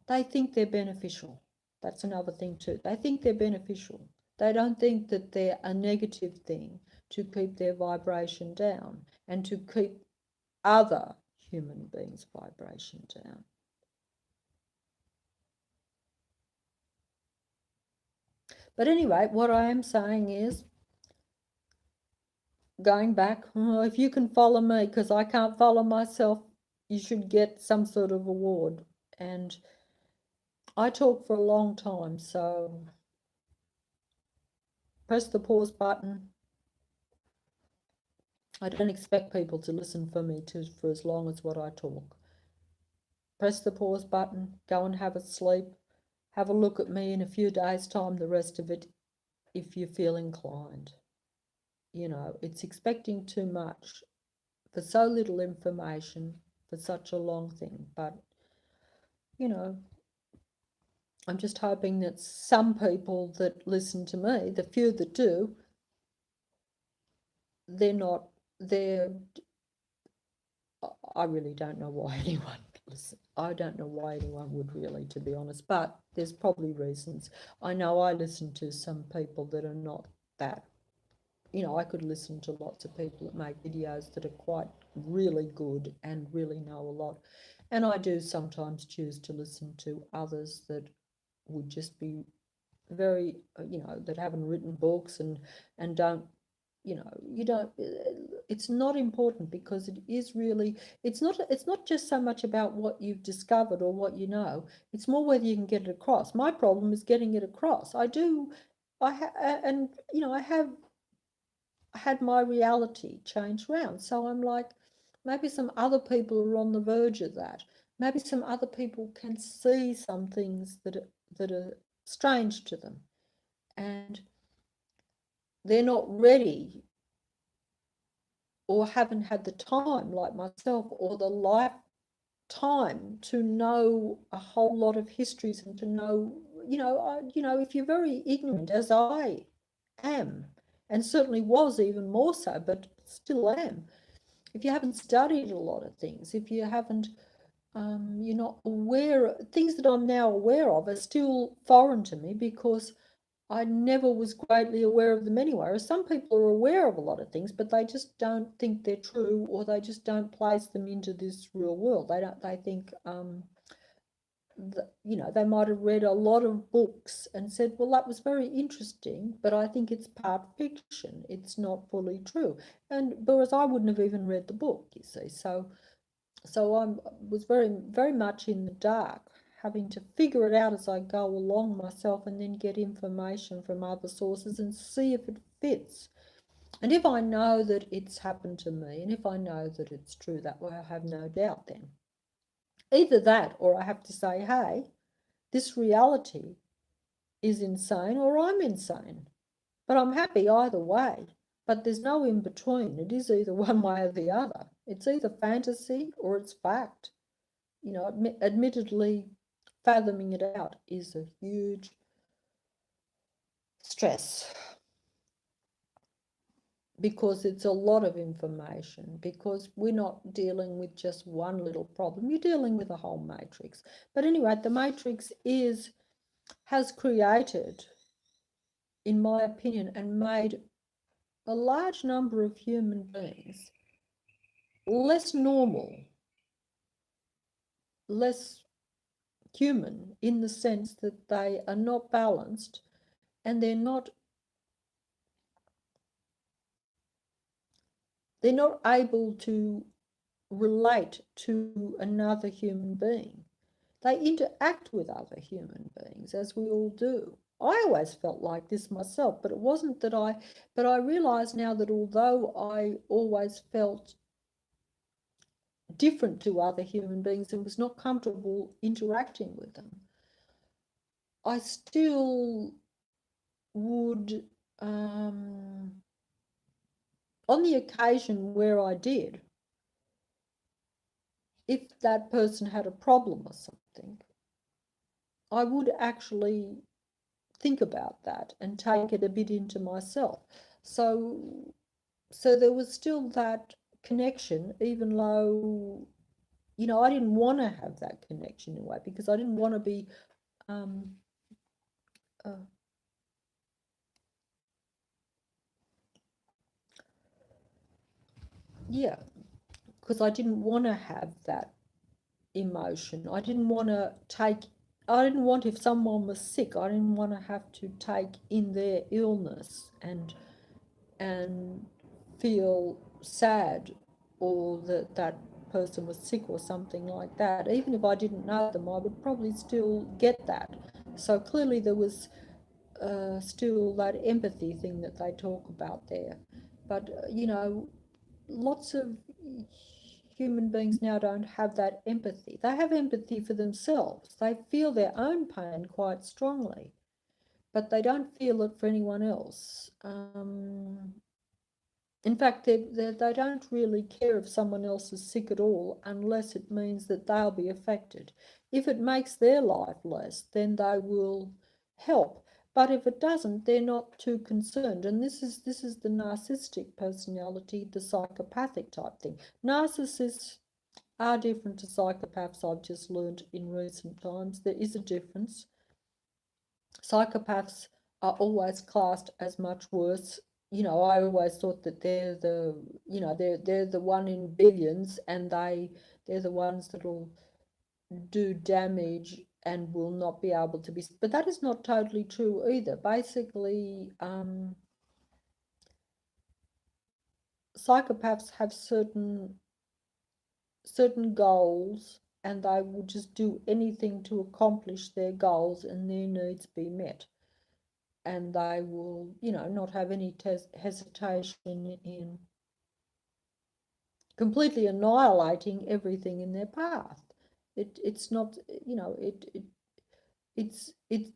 they think they're beneficial. That's another thing too. They think they're beneficial. They don't think that they're a negative thing to keep their vibration down and to keep other human beings' vibration down. But anyway, what I am saying is, going back, if you can follow me, because I can't follow myself, you should get some sort of award. And I talk for a long time, so press the pause button I don't expect people to listen for me for as long as what I talk. Press the pause button, go and have a sleep, have a look at me in a few days' time, the rest of it, if you feel inclined. It's expecting too much for so little information for such a long thing. But, you know, I'm just hoping that some people that listen to me, the few that do, they're, I really don't know why anyone listen. I don't know why anyone would really, to be honest, but there's probably reasons. I know I listen to some people that are not that. I could listen to lots of people that make videos that are quite really good and really know a lot. And I do sometimes choose to listen to others that would just be very, that haven't written books and don't, you don't, it's not important because it is really, it's not just so much about what you've discovered or what you know, it's more whether you can get it across. My problem is getting it across. And I have had my reality change around. So I'm like, maybe some other people are on the verge of that. Maybe some other people can see some things that are strange to them, and they're not ready or haven't had the time, like myself, or the lifetime to know a whole lot of histories and to know, if you're very ignorant, as I am, and certainly was even more so, but still am. If you haven't studied a lot of things, if you haven't, you're not aware, things that I'm now aware of are still foreign to me because I never was greatly aware of them anyway. Whereas some people are aware of a lot of things, but they just don't think they're true, or they just don't place them into this real world. They think, they might have read a lot of books and said, well, that was very interesting, but I think it's part fiction. It's not fully true. And whereas I wouldn't have even read the book, you see. So I was very, very much in the dark, having to figure it out as I go along myself and then get information from other sources and see if it fits. And if I know that it's happened to me, and if I know that it's true that way, I have no doubt then. Either that, or I have to say, hey, this reality is insane, or I'm insane. But I'm happy either way. But there's no in between. It is either one way or the other. It's either fantasy or it's fact. Admittedly, fathoming it out is a huge stress because it's a lot of information, because we're not dealing with just one little problem. You're dealing with a whole matrix. But anyway, the matrix has created, in my opinion, and made a large number of human beings less normal, less human, in the sense that they are not balanced and they're not able to relate to another human being. They interact with other human beings, as we all do. I always felt like this myself, but it wasn't that but I realise now that although I always felt different to other human beings and was not comfortable interacting with them, I still would, on the occasion where I did, if that person had a problem or something, I would actually think about that and take it a bit into myself. So there was still that connection, even though, I didn't want to have that connection in a way, because I didn't want to be, um, uh, yeah, because I didn't want to have that emotion. I didn't want, if someone was sick, I didn't want to have to take in their illness and feel sad, or that that person was sick or something like that. Even if I didn't know them, I would probably still get that. So clearly there was still that empathy thing that they talk about there. But, lots of human beings now don't have that empathy. They have empathy for themselves. They feel their own pain quite strongly, but they don't feel it for anyone else. In fact, they don't really care if someone else is sick at all unless it means that they'll be affected. If it makes their life less, then they will help. But if it doesn't, they're not too concerned. And this is the narcissistic personality, the psychopathic type thing. Narcissists are different to psychopaths, I've just learned in recent times. There is a difference. Psychopaths are always classed as much worse. I always thought that they're they're the one in billions, and they're the ones that'll do damage and will not be able to be. But that is not totally true either. Basically, psychopaths have certain goals, and they will just do anything to accomplish their goals and their needs be met. And they will, not have any hesitation in completely annihilating everything in their path. It's not,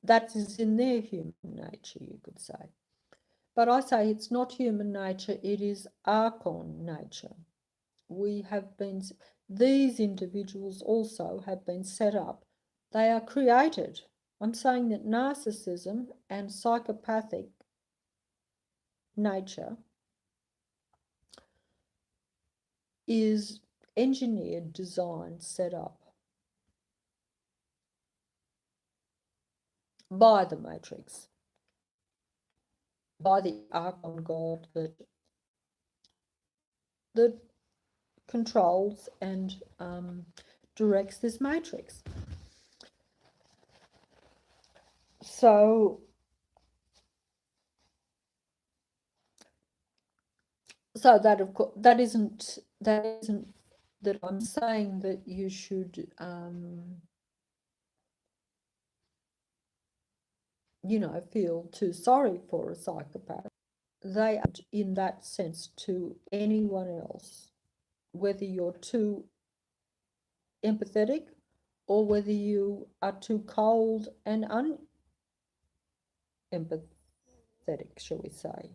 that is in their human nature, you could say. But I say it's not human nature, it is Archon nature. These individuals also have been set up. They are created. I'm saying that narcissism and psychopathic nature is engineered, designed, set up by the Matrix, by the Archon God that controls and directs this Matrix. So that, of course, that isn't that I'm saying that you should feel too sorry for a psychopath. They aren't in that sense to anyone else, whether you're too empathetic or whether you are too cold and unempathetic, shall we say.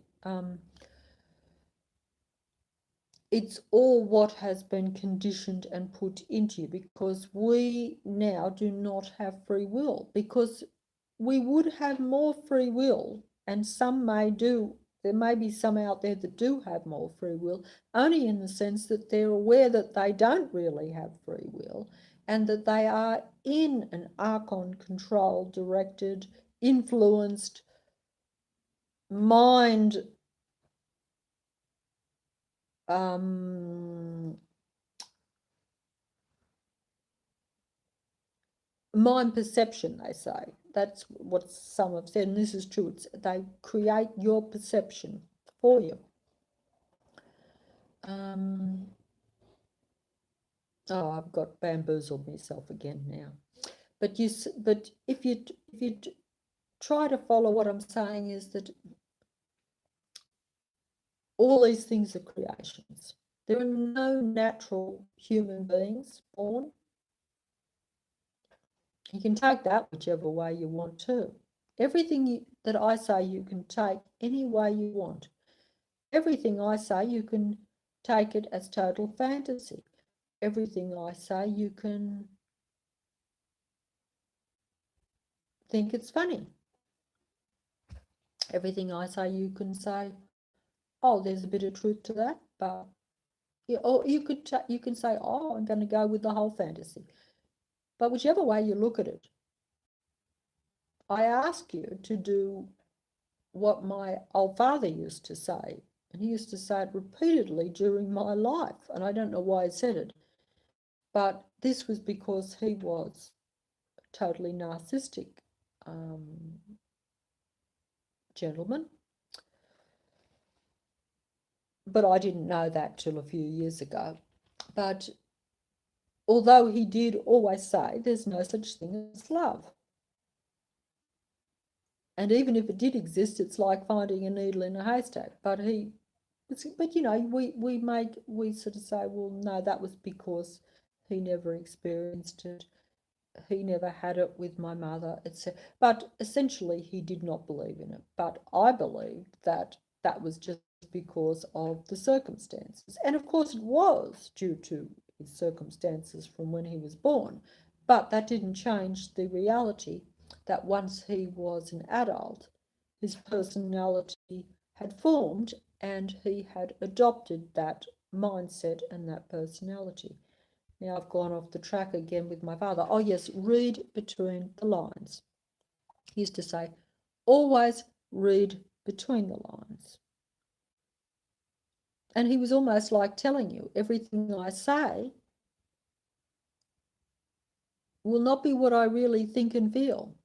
It's all what has been conditioned and put into you, because we now do not have free will, because we would have more free will, and there may be some out there that do have more free will, only in the sense that they're aware that they don't really have free will, and that they are in an Archon controlled, directed, influenced, mind mind perception, they say. That's what some have said, and this is true. They create your perception for you. I've got bamboozled myself again now. But if you try to follow what I'm saying, is that all these things are creations. There are no natural human beings born. You can take that whichever way you want to. Everything that I say you can take any way you want. Everything I say you can take it as total fantasy. Everything I say you can think it's funny. Everything I say you can say, oh, there's a bit of truth to that, but or you can say, oh, I'm going to go with the whole fantasy. But whichever way you look at it, I ask you to do what my old father used to say, and he used to say it repeatedly during my life, and I don't know why he said it, but this was because he was totally narcissistic gentleman. But I didn't know that till a few years ago. But although he did always say there's no such thing as love, and even if it did exist, it's like finding a needle in a haystack. But he But you know, we sort of say, well, no, that was because he never experienced it. He never had it with my mother, etc. But essentially, he did not believe in it. But I believed that that was just because of the circumstances. And of course, it was due to his circumstances from when he was born. But that didn't change the reality that once he was an adult, his personality had formed and he had adopted that mindset and that personality. Now I've gone off the track again with my father. Oh, yes, read between the lines. He used to say, always read between the lines. And he was almost like telling you everything I say will not be what I really think and feel.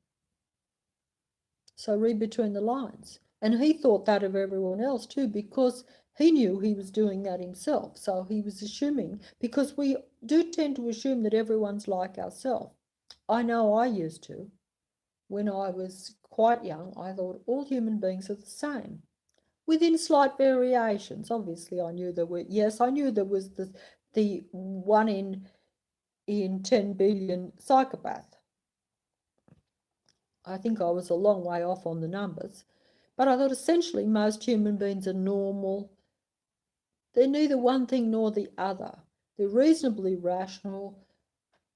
So read between the lines. And he thought that of everyone else too, because he knew he was doing that himself. So he was assuming, because we do tend to assume that everyone's like ourselves. I know I used to. When I was quite young, I thought all human beings are the same, within slight variations. Obviously, I knew there were, yes, I knew there was the 1 in 10 billion psychopath. I think I was a long way off on the numbers, but I thought essentially most human beings are normal. They're neither one thing nor the other. They're reasonably rational.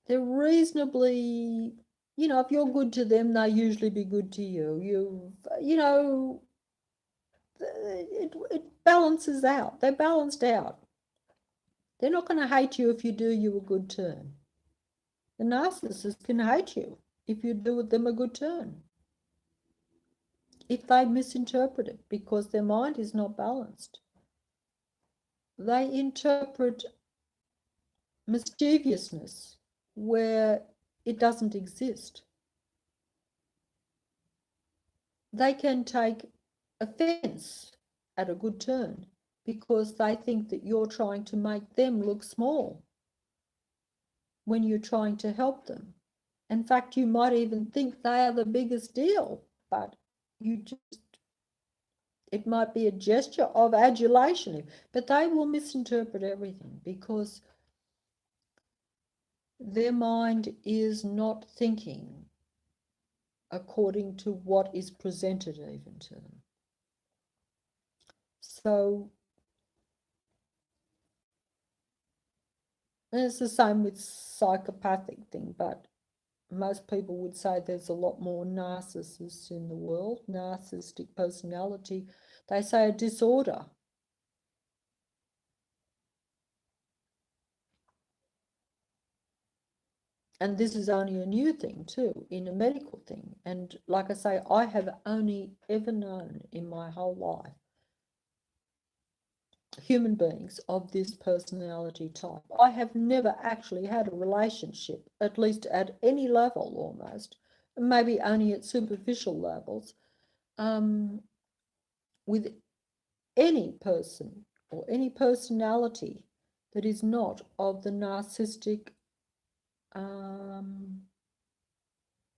They're reasonably, you know, if you're good to them, they usually be good to you. You know, it balances out. They're balanced out. They're not going to hate you if you do you a good turn. The narcissist can hate you if you do them a good turn, if they misinterpret it because their mind is not balanced. They interpret mischievousness where it doesn't exist. They can take offense at a good turn because they think that you're trying to make them look small when you're trying to help them. In fact, you might even think they are the biggest deal, but it might be a gesture of adulation, but they will misinterpret everything because their mind is not thinking according to what is presented even to them. So it's the same with psychopathic thing, but most people would say there's a lot more narcissists in the world, narcissistic personality. They say a disorder. And this is only a new thing too, in a medical thing. And like I say, I have only ever known in my whole life human beings of this personality type. I have never actually had a relationship, at least at any level almost, maybe only at superficial levels, with any person or any personality that is not of the narcissistic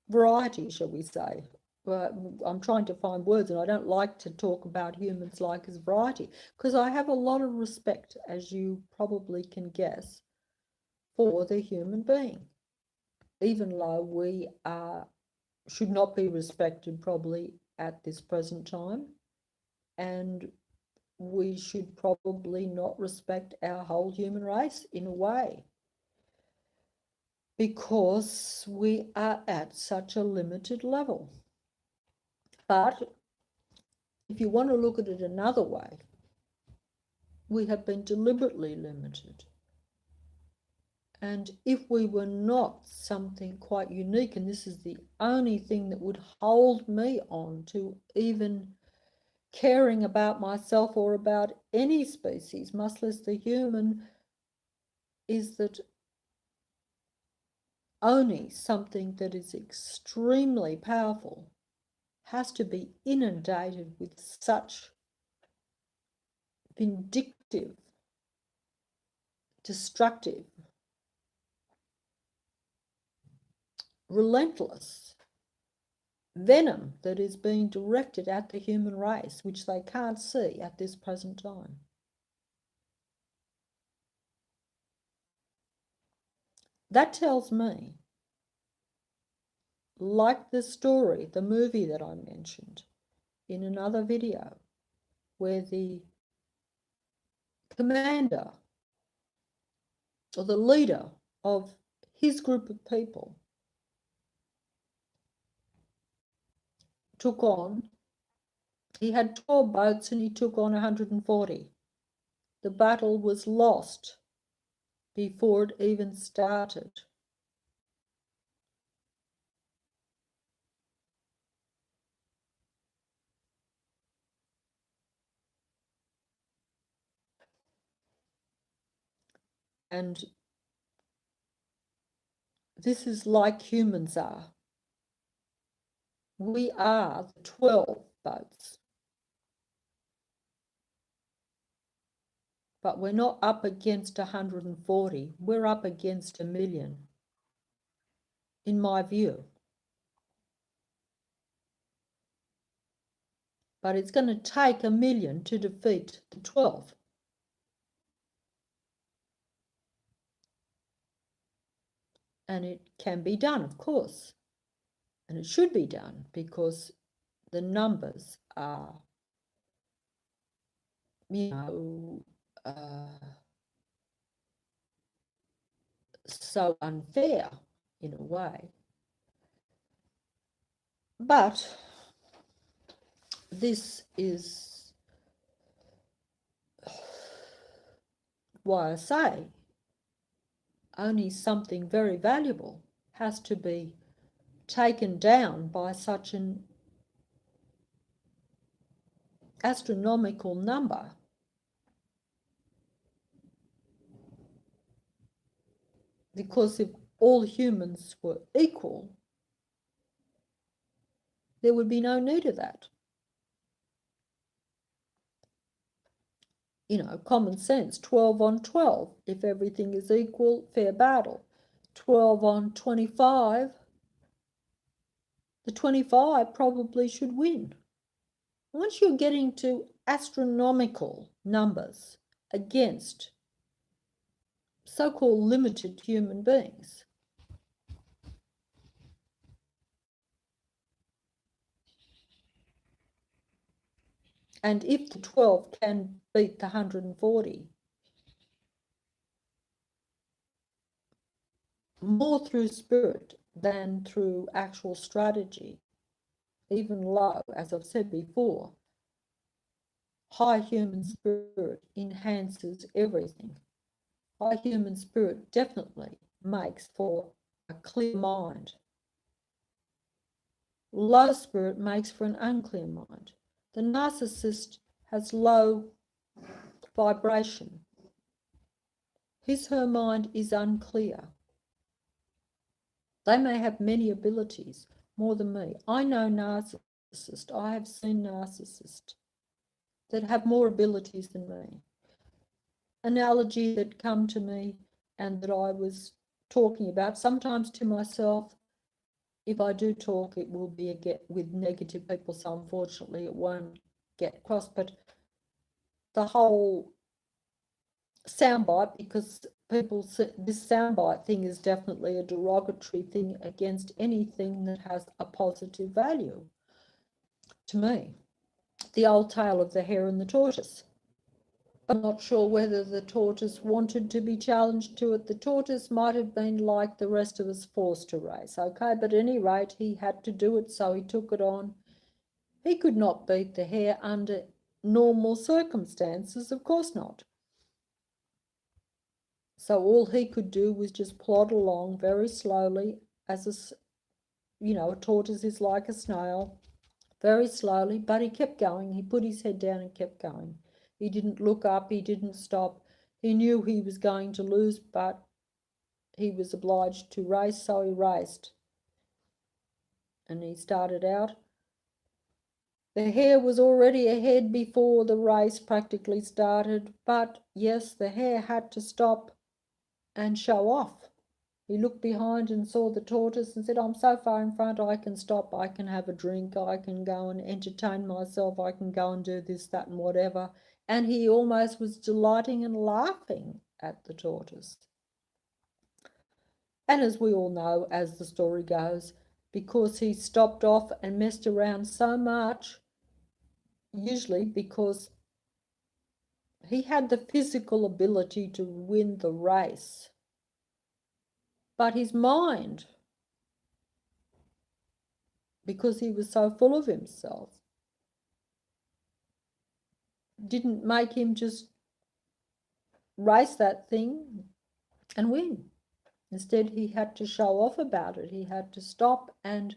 variety, shall we say. I'm trying to find words, and I don't like to talk about humans like as variety, because I have a lot of respect, as you probably can guess, for the human being, even though we should not be respected probably at this present time, and we should probably not respect our whole human race in a way, because we are at such a limited level. But if you want to look at it another way, we have been deliberately limited. And if we were not something quite unique, and this is the only thing that would hold me on to even caring about myself or about any species, much less the human, is that only something that is extremely powerful has to be inundated with such vindictive, destructive, relentless venom that is being directed at the human race, which they can't see at this present time. That tells me, like the story, the movie that I mentioned in another video, where the commander or the leader of his group of people took on, he had 12 boats and he took on 140. The battle was lost before it even started. And this is like humans are. We are the 12 boats. But we're not up against 140. We're up against 1,000,000, in my view. But it's going to take 1,000,000 to defeat the 12. And it can be done, of course. And it should be done because the numbers are, so unfair in a way. But this is why I say only something very valuable has to be taken down by such an astronomical number. Because if all humans were equal, there would be no need of that. Common sense, 12 on 12. If everything is equal, fair battle. 12 on 25, the 25 probably should win. Once you're getting to astronomical numbers against so-called limited human beings, and if the 12 can beat the 140, more through spirit than through actual strategy, even low, as I've said before, high human spirit enhances everything. High human spirit definitely makes for a clear mind. Low spirit makes for an unclear mind. The narcissist has low vibration. Her mind is unclear. They may have many abilities, more than me. I know narcissists. I have seen narcissists that have more abilities than me. Analogy that come to me and that I was talking about, sometimes to myself. If I do talk, it will be with negative people, so unfortunately it won't get across. But the whole soundbite, because people say this soundbite thing is definitely a derogatory thing against anything that has a positive value to me. The old tale of the hare and the tortoise. I'm not sure whether the tortoise wanted to be challenged to it. The tortoise might have been like the rest of us, forced to race, okay? But at any rate, he had to do it, so he took it on. He could not beat the hare under normal circumstances, of course not. So all he could do was just plod along very slowly, as a tortoise is like a snail, very slowly, but he kept going. He put his head down and kept going. He didn't look up, he didn't stop. He knew he was going to lose, but he was obliged to race, so he raced. And he started out. The hare was already ahead before the race practically started, but yes, the hare had to stop and show off. He looked behind and saw the tortoise and said, I'm so far in front, I can stop, I can have a drink, I can go and entertain myself, I can go and do this, that, and whatever. And he almost was delighting and laughing at the tortoise. And as we all know, as the story goes, because he stopped off and messed around so much, usually because he had the physical ability to win the race, but his mind, because he was so full of himself, didn't make him just race that thing and win. Instead, he had to show off about it. He had to stop and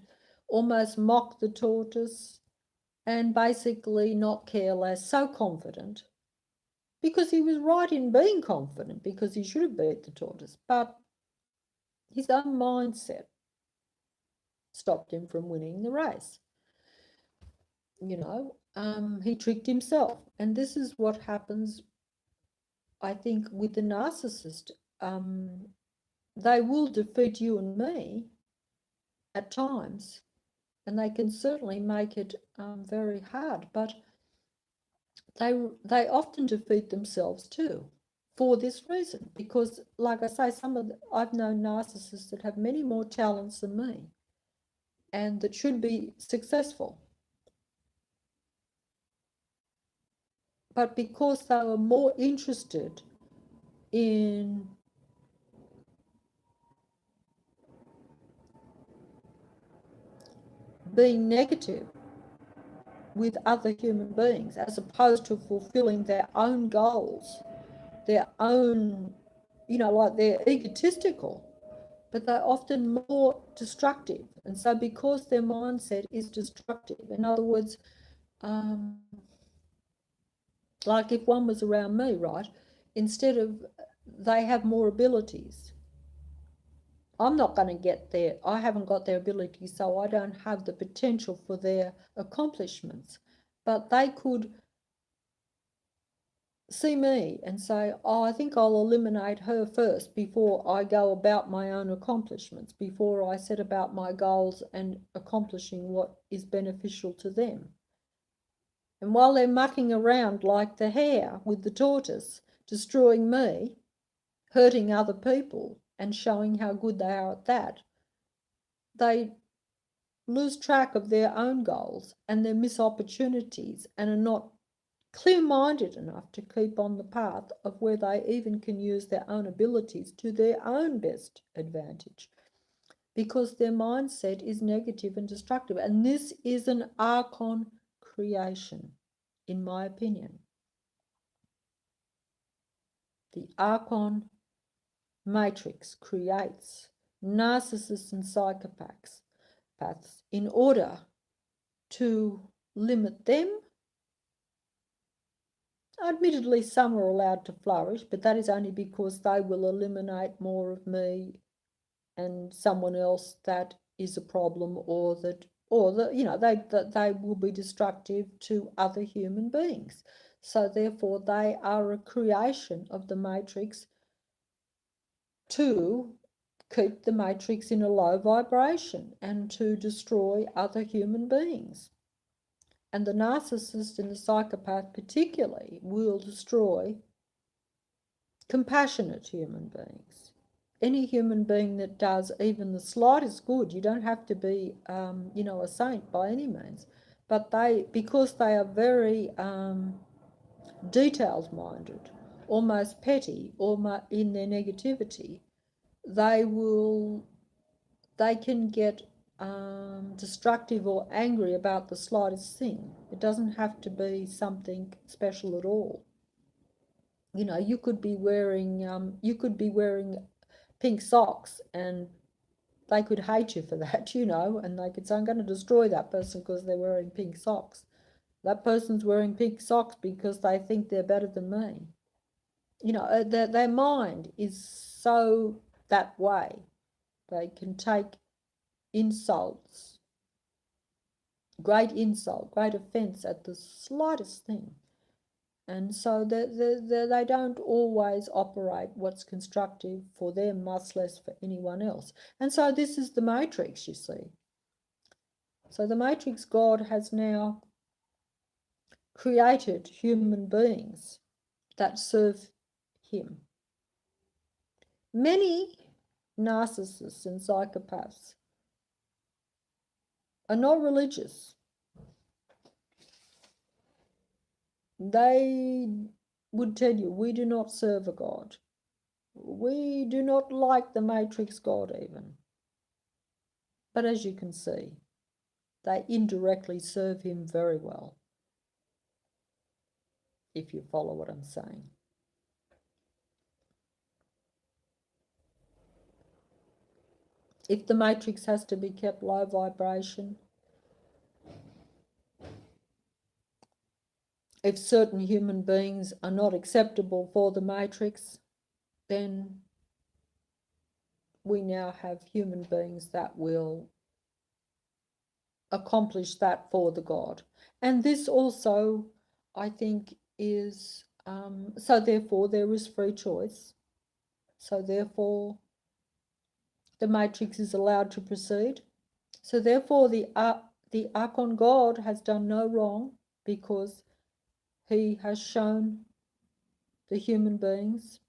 almost mock the tortoise and basically not care less, so confident, because he was right in being confident, because he should have beat the tortoise. But his own mindset stopped him from winning the race. He tricked himself. And this is what happens, I think, with the narcissist. They will defeat you and me at times, and they can certainly make it very hard, but they often defeat themselves too for this reason, because like I say, I've known narcissists that have many more talents than me and that should be successful, but because they were more interested in being negative with other human beings as opposed to fulfilling their own goals, their own, like they're egotistical, but they're often more destructive. And so because their mindset is destructive, in other words, like if one was around me, right, instead of, they have more abilities. I'm not going to get there. I haven't got their ability, so I don't have the potential for their accomplishments. But they could see me and say, oh, I think I'll eliminate her first before I go about my own accomplishments, before I set about my goals and accomplishing what is beneficial to them. And while they're mucking around like the hare with the tortoise, destroying me, hurting other people, and showing how good they are at that, they lose track of their own goals and they miss opportunities and are not clear-minded enough to keep on the path of where they even can use their own abilities to their own best advantage, because their mindset is negative and destructive. And this is an Archon creation, in my opinion. The Archon matrix creates narcissists and psychopaths in order to limit them. Admittedly, some are allowed to flourish, but that is only because they will eliminate more of me and someone else that is a problem, or that they will be destructive to other human beings. So therefore they are a creation of the matrix to keep the matrix in a low vibration and to destroy other human beings. And the narcissist and the psychopath particularly will destroy compassionate human beings. Any human being that does even the slightest good. You don't have to be, a saint by any means, but because they are very detailed-minded, almost petty, in their negativity, they can get destructive or angry about the slightest thing. It doesn't have to be something special at all. You could be wearing pink socks and they could hate you for that, and they could say, I'm going to destroy that person because they're wearing pink socks. That person's wearing pink socks because they think they're better than me. Their mind is so that way. They can take insults, great insult, great offence at the slightest thing. And so they don't always operate what's constructive for them, much less for anyone else. And so this is the matrix, you see. So the matrix God has now created human beings that serve him. Many narcissists and psychopaths are not religious. They would tell you, we do not serve a God. We do not like the Matrix God even. But as you can see, they indirectly serve him very well, if you follow what I'm saying. If the Matrix has to be kept low vibration, if certain human beings are not acceptable for the Matrix, then we now have human beings that will accomplish that for the God. And this also, I think, is, so therefore there is free choice. So therefore the Matrix is allowed to proceed. So therefore the Archon God has done no wrong, because he has shown the human beings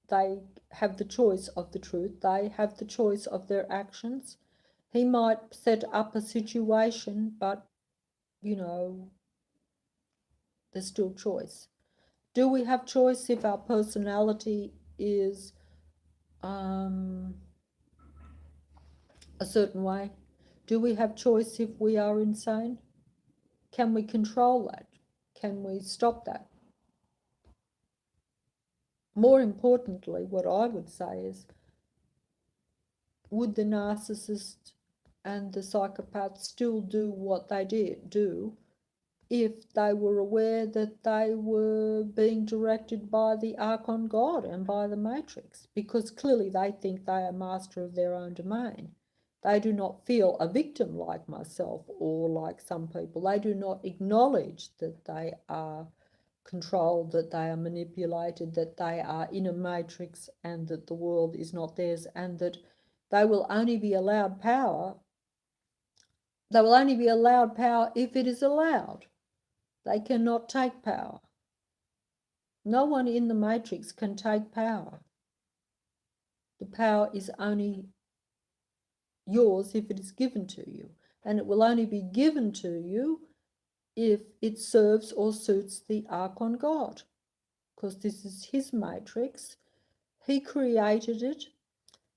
they have the choice of the truth. They have the choice of their actions. He might set up a situation, but, you know, there's still choice. Do we have choice if our personality is a certain way? Do we have choice if we are insane? Can we control that? Can we stop that? More importantly, what I would say is, would the narcissist and the psychopath still do what they did do if they were aware that they were being directed by the Archon God and by the Matrix? Because clearly they think they are master of their own domain. They do not feel a victim like myself or like some people. They do not acknowledge that they are controlled, that they are manipulated, that they are in a matrix and that the world is not theirs, and that they will only be allowed power. They will only be allowed power if it is allowed. They cannot take power. No one in the matrix can take power. The power is only yours if it is given to you, and it will only be given to you if it serves or suits the Archon God, because this is his matrix. He created it.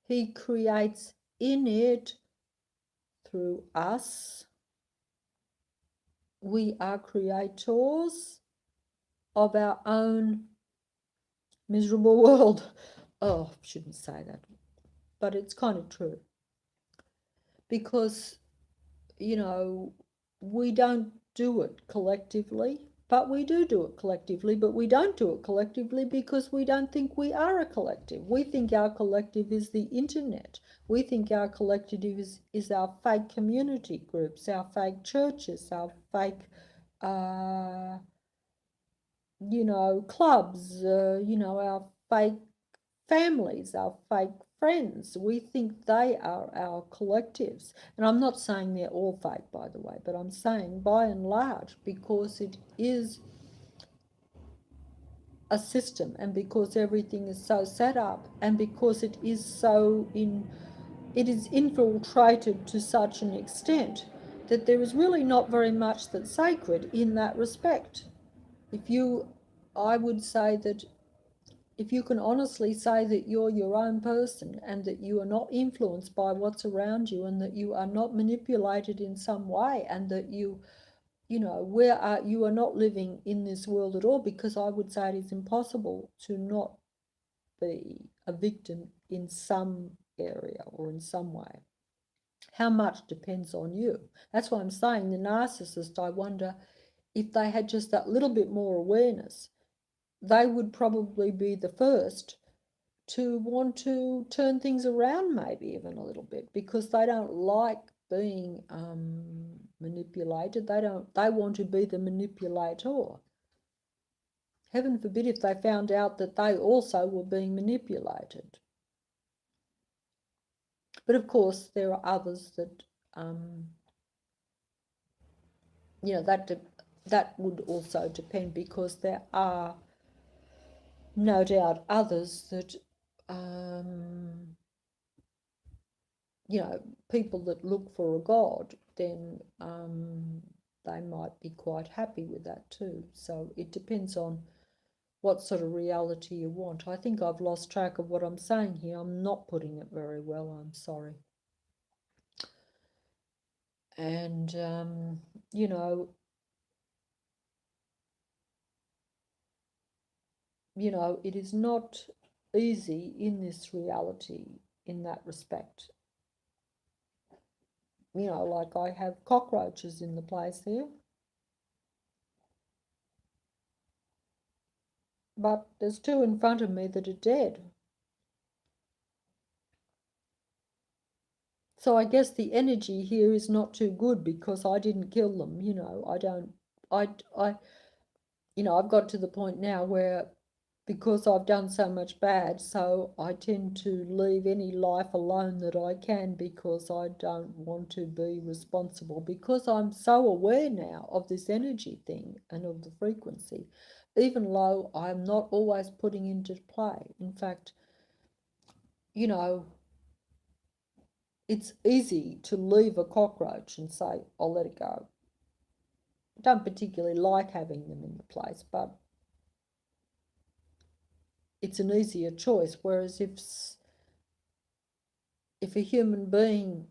He creates in it through us. We are creators of our own miserable world. Oh, I shouldn't say that, but it's kind of true. Because, you know, we don't do it collectively, but we do it collectively, but we don't do it collectively because we don't think we are a collective. We think our collective is the internet. We think our collective is our fake community groups, our fake churches, our fake, you know, clubs, you know, our fake families, our fake friends. We think they are our collectives. And I'm not saying they're all fake, by the way, but I'm saying by and large, because it is a system and because everything is so set up and because it is so it is infiltrated to such an extent that there is really not very much that's sacred in that respect. I would say that if you can honestly say that you're your own person and that you are not influenced by what's around you and that you are not manipulated in some way and that you know, you are not living in this world at all, because I would say it is impossible to not be a victim in some area or in some way. How much depends on you. That's why I'm saying the narcissist, I wonder if they had just that little bit more awareness, they would probably be the first to want to turn things around, maybe even a little bit, because they don't like being manipulated. They want to be the manipulator. Heaven forbid if they found out that they also were being manipulated. But of course there are others that you know, that would also depend, because there are no doubt others that you know, people that look for a God, then they might be quite happy with that too. So it depends on what sort of reality you want. I think I've lost track of what I'm saying here. I'm not putting it very well, I'm sorry. And, you know, it is not easy in this reality in that respect. You know, like I have cockroaches in the place here, but there's two in front of me that are dead. So I guess the energy here is not too good because I didn't kill them, you know. I've got to the point now where because I've done so much bad, so I tend to leave any life alone that I can because I don't want to be responsible, because I'm so aware now of this energy thing and of the frequency, even though I'm not always putting into play. In fact, you know, it's easy to leave a cockroach and say, I'll let it go. I don't particularly like having them in the place, but it's an easier choice. Whereas if a human being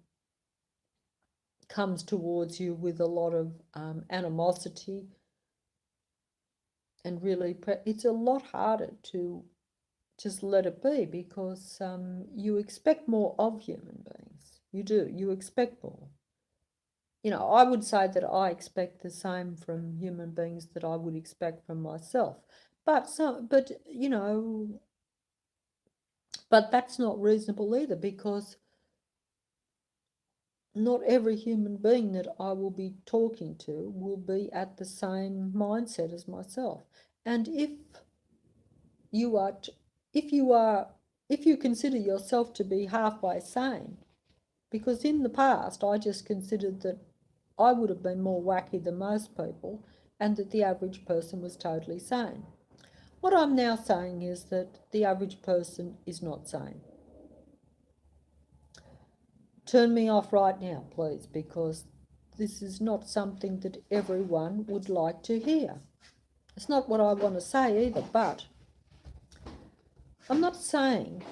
comes towards you with a lot of animosity and really, it's a lot harder to just let it be, because you expect more of human beings. You do. You expect more. You know, I would say that I expect the same from human beings that I would expect from myself. But you know, but that's not reasonable either, because not every human being that I will be talking to will be at the same mindset as myself. And you are, if you are, if you consider yourself to be halfway sane, because in the past I just considered that I would have been more wacky than most people and that the average person was totally sane. What I'm now saying is that the average person is not sane. Turn me off right now, please, because this is not something that everyone would like to hear. It's not what I want to say either, but I'm not saying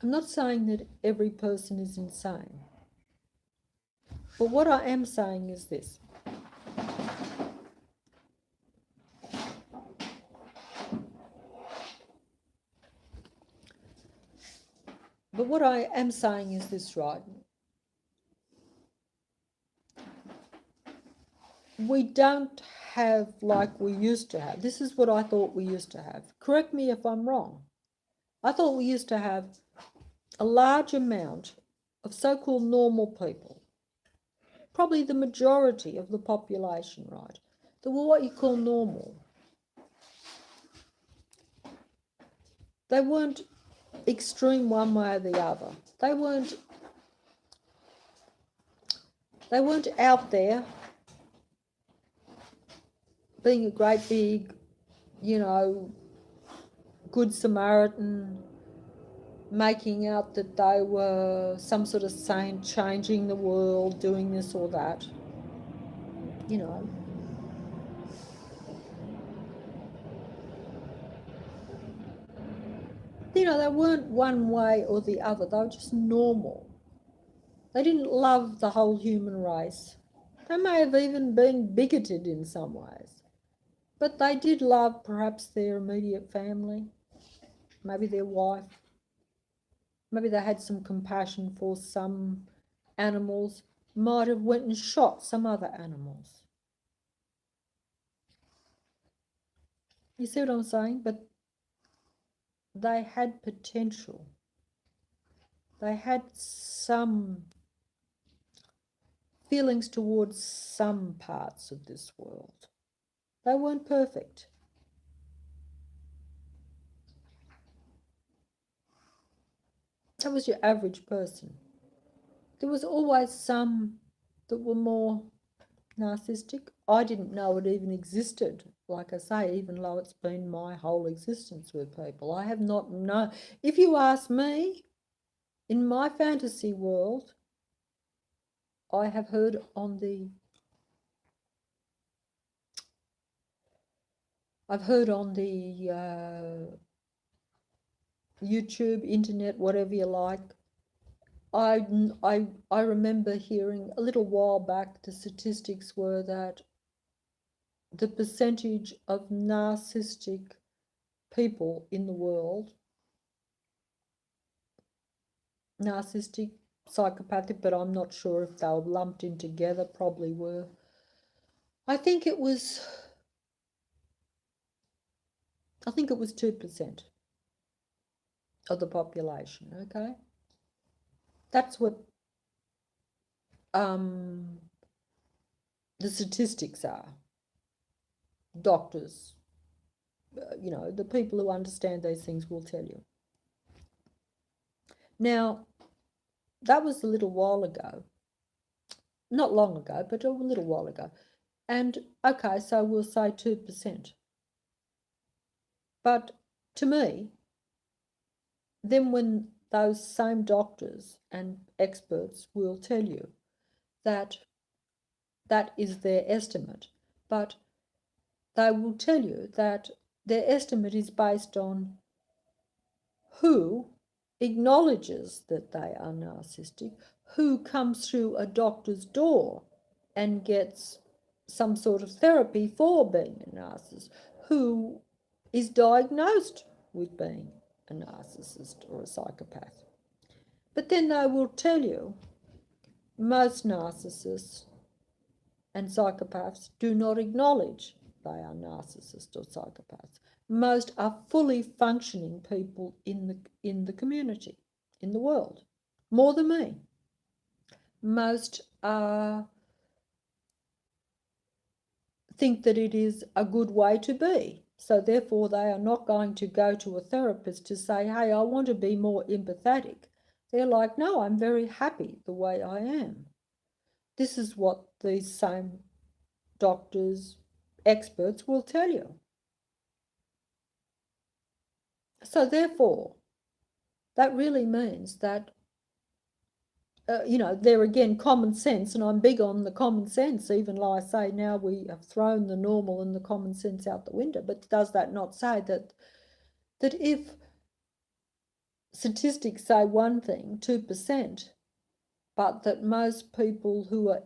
that every person is insane. But what I am saying is this. But what I am saying is this, right? We don't have like we used to have. This is what I thought we used to have. Correct me if I'm wrong. I thought we used to have a large amount of so-called normal people, probably the majority of the population, right, that were what you call normal. They weren't extreme one way or the other. They weren't out there being a great big, you know, good Samaritan, making out that they were some sort of saint, changing the world, doing this or that, you know. You know, they weren't one way or the other. They were just normal. They didn't love the whole human race. They may have even been bigoted in some ways. But they did love perhaps their immediate family, maybe their wife. Maybe they had some compassion for some animals, might have went and shot some other animals. You see what I'm saying? But they had potential. They had some feelings towards some parts of this world. They weren't perfect. That was your average person. There was always some that were more narcissistic. I didn't know it even existed. Like I say, even though it's been my whole existence with people, I have not known. If you ask me, in my fantasy world, I have heard on the YouTube, internet, whatever you like. I remember hearing a little while back the statistics were that the percentage of narcissistic people in the world, narcissistic, psychopathic, but I'm not sure if they were lumped in together, probably were. I think it was 2% of the population, okay? That's what the statistics are. Doctors, the people who understand these things will tell you. Now, that was a little while ago. Not long ago, but a little while ago. And, okay, so we'll say 2%. But to me, then when those same doctors and experts will tell you that that is their estimate, but they will tell you that their estimate is based on who acknowledges that they are narcissistic, who comes through a doctor's door and gets some sort of therapy for being a narcissist, who is diagnosed with being a narcissist or a psychopath. But then they will tell you most narcissists and psychopaths do not acknowledge they are narcissists or psychopaths. Most are fully functioning people in the community, in the world, more than me. Most think that it is a good way to be. So therefore they are not going to go to a therapist to say, hey, I want to be more empathetic. They're like, no, I'm very happy the way I am. This is what these same doctors, experts will tell you. So therefore, that really means that, there again, common sense, and I'm big on the common sense, even like I say now we have thrown the normal and the common sense out the window, but does that not say that if statistics say one thing, 2%, but that most people who are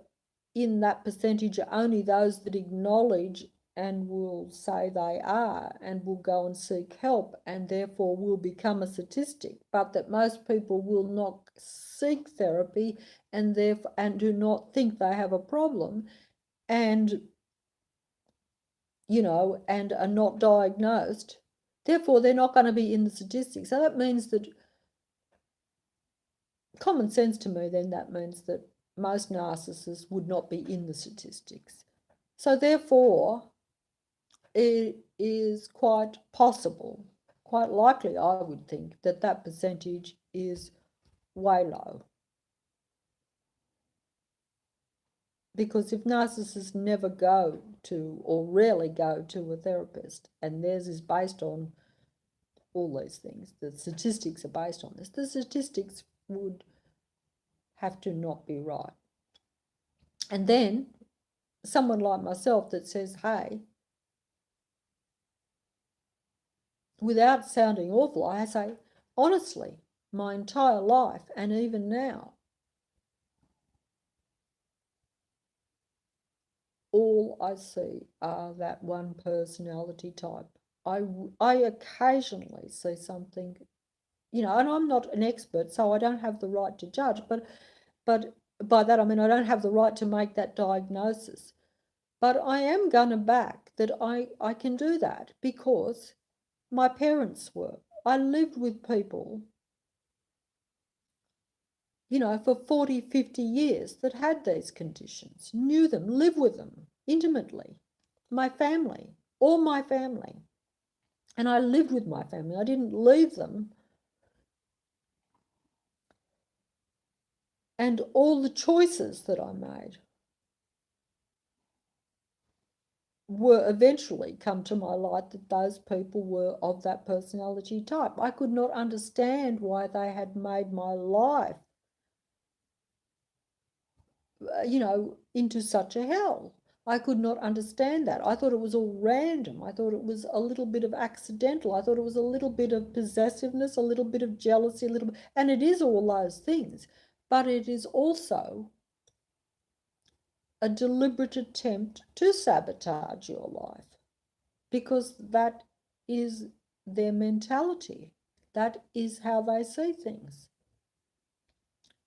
in that percentage are only those that acknowledge and will say they are and will go and seek help and therefore will become a statistic, but that most people will not seek therapy and therefore and do not think they have a problem and and are not diagnosed, therefore they're not going to be in the statistics. So that means that common sense to me, then that means that most narcissists would not be in the statistics. So therefore, it is quite possible, quite likely, I would think, that that percentage is way low. Because if narcissists never go to, or rarely go to a therapist, and theirs is based on all these things, the statistics are based on this, the statistics would have to not be right. And then someone like myself that says, hey, without sounding awful, I say, honestly, my entire life and even now, all I see are that one personality type. I occasionally see something, and I'm not an expert, so I don't have the right to judge, but by that I mean I don't have the right to make that diagnosis. But I am going to back that I can do that because my parents were. I lived with people, for 40, 50 years that had these conditions, knew them, lived with them intimately. My family, all my family. And I lived with my family. I didn't leave them. And all the choices that I made were eventually come to my light that those people were of that personality type. I could not understand why they had made my life, into such a hell. I could not understand that. I thought it was all random. I thought it was a little bit of accidental. I thought it was a little bit of possessiveness, a little bit of jealousy, a little bit, and it is all those things. But it is also a deliberate attempt to sabotage your life, because that is their mentality. That is how they see things.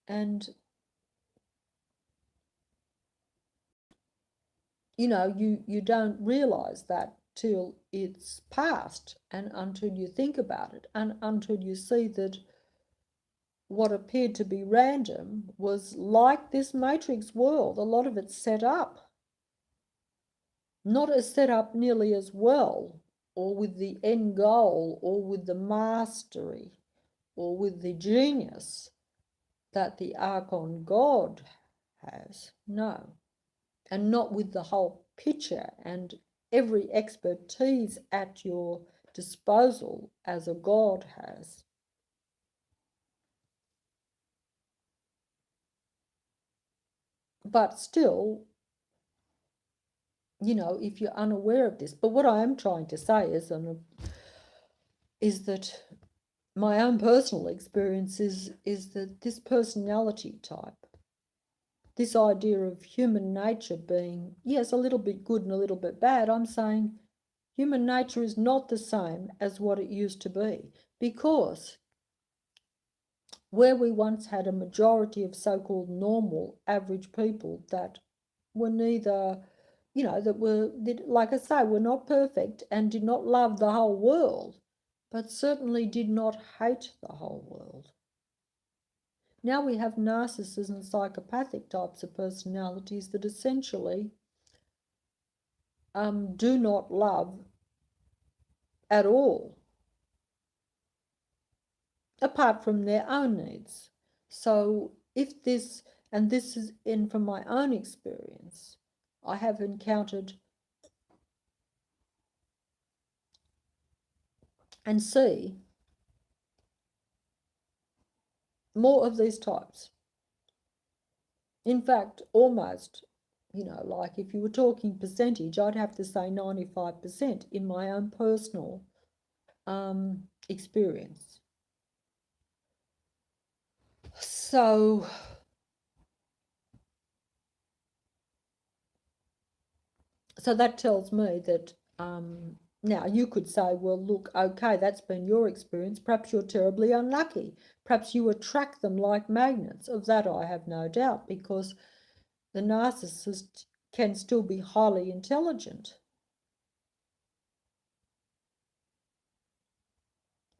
And you don't realize that till it's past, and until you think about it, and until you see that what appeared to be random was like this matrix world. A lot of it's set up, not as set up nearly as well, or with the end goal, or with the mastery, or with the genius that the Archon God has. No. And not with the whole picture and every expertise at your disposal as a God has. But still, if you're unaware of this, but what I am trying to say is that my own personal experience is that this personality type, this idea of human nature being, yes, a little bit good and a little bit bad, I'm saying human nature is not the same as what it used to be, because where we once had a majority of so-called normal average people that were neither, like I say, were not perfect and did not love the whole world, but certainly did not hate the whole world. Now we have narcissists and psychopathic types of personalities that essentially do not love at all, apart from their own needs. So if this, and this is in from my own experience, I have encountered and see more of these types. In fact, almost, like if you were talking percentage, I'd have to say 95% in my own personal experience. So that tells me that now you could say, well, look, okay, that's been your experience. Perhaps you're terribly unlucky. Perhaps you attract them like magnets. Of that I have no doubt, because the narcissist can still be highly intelligent.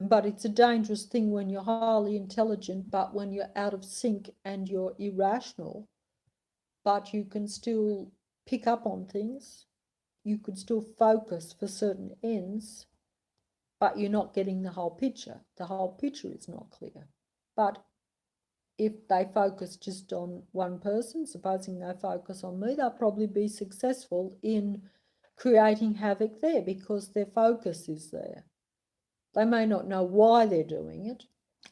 But it's a dangerous thing when you're highly intelligent, but when you're out of sync and you're irrational, but you can still pick up on things. You could still focus for certain ends, but you're not getting the whole picture. The whole picture is not clear. But if they focus just on one person, supposing they focus on me, they'll probably be successful in creating havoc there, because their focus is there. They may not know why they're doing it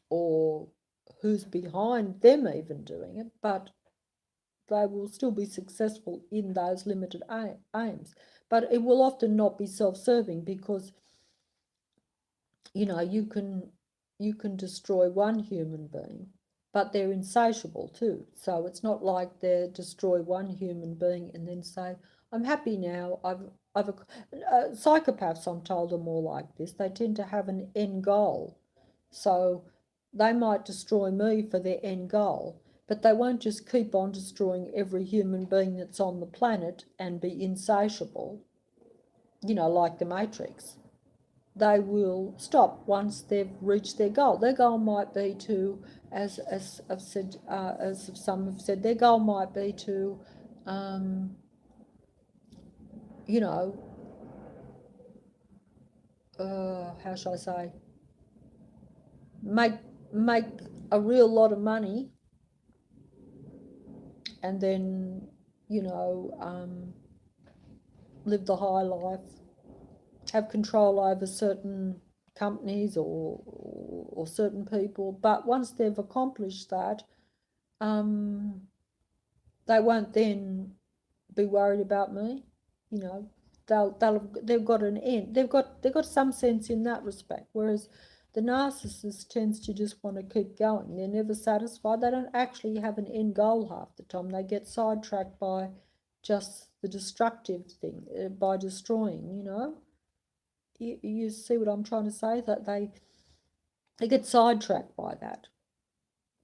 or who's behind them even doing it, but they will still be successful in those limited aims. But it will often not be self-serving, because you can destroy one human being, but they're insatiable too. So it's not like they destroy one human being and then say, I'm happy now. Psychopaths, I'm told, are more like this. They tend to have an end goal. So they might destroy me for their end goal, but they won't just keep on destroying every human being that's on the planet and be insatiable, like the Matrix. They will stop once they've reached their goal. Their goal might be to, as I've said, as some have said, their goal might be to, you know, how shall I say, make make a real lot of money, and then, you know, live the high life, have control over certain companies or certain people. But once they've accomplished that, they won't then be worried about me. You know, they've got an end. They've got some sense in that respect. Whereas the narcissist tends to just want to keep going. They're never satisfied. They don't actually have an end goal half the time. They get sidetracked by just the destructive thing, by destroying. You know, you see what I'm trying to say? That they get sidetracked by that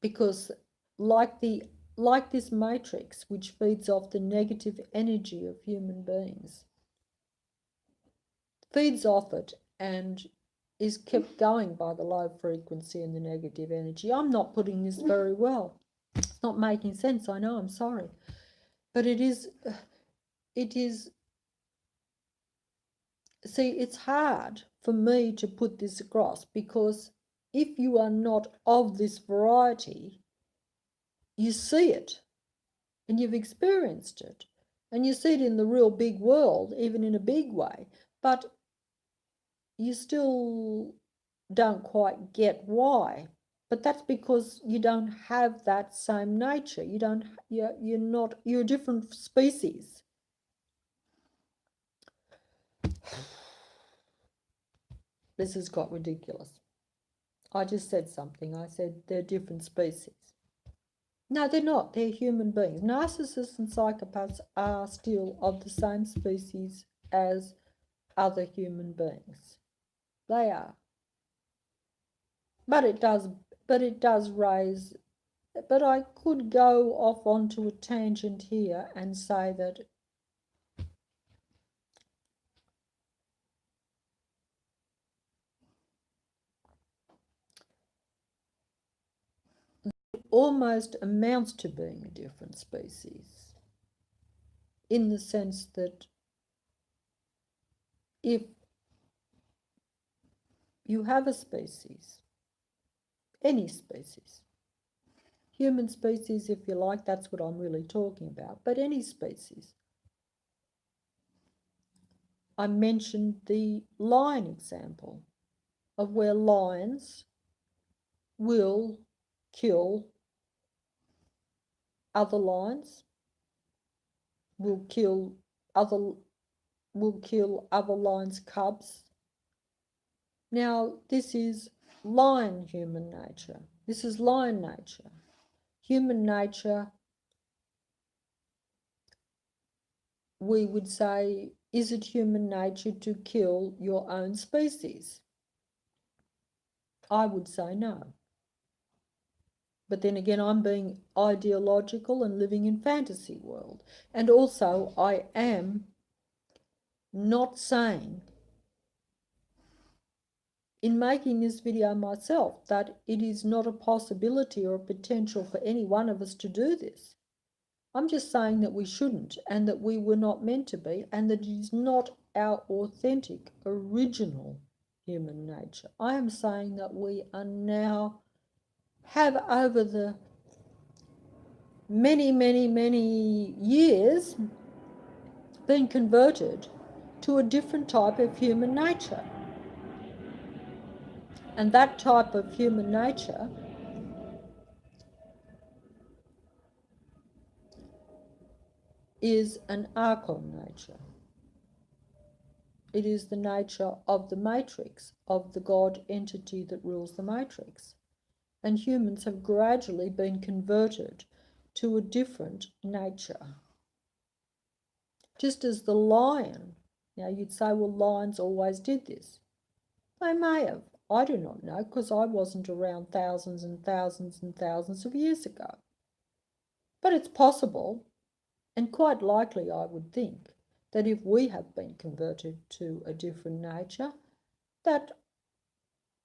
because, like this matrix, which feeds off the negative energy of human beings, feeds off it and is kept going by the low frequency and the negative energy. I'm not putting this very well. It's not making sense. I know. I'm sorry, but it is. See, it's hard for me to put this across because if you are not of this variety, you see it and you've experienced it and you see it in the real big world, even in a big way, but you still don't quite get why. But that's because you don't have that same nature. You're a different species. This has got ridiculous. I just said something. I said they're different species. No, they're not. They're human beings. Narcissists and psychopaths are still of the same species as other human beings. They are. But it does raise, but I could go off onto a tangent here and say that it almost amounts to being a different species, in the sense that if you have a species, any species, human species if you like, that's what I'm really talking about, but any species. I mentioned the lion example of where lions will kill other lions, will kill other lions' cubs. Now, this is lion human nature. This is lion nature. Human nature, we would say, is it human nature to kill your own species? I would say no. But then again, I'm being ideological and living in fantasy world. And also, I am not saying in making this video myself that it is not a possibility or a potential for any one of us to do this. I'm just saying that we shouldn't and that we were not meant to be and that it is not our authentic, original human nature. I am saying that we are now, have over the many, many, many years been converted to a different type of human nature. And that type of human nature is an Archon nature. It is the nature of the matrix, of the God entity that rules the matrix. And humans have gradually been converted to a different nature. Just as the lion, now you'd say, well, lions always did this. They may have. I do not know, because I wasn't around thousands and thousands and thousands of years ago. But it's possible, and quite likely, I would think, that if we have been converted to a different nature, that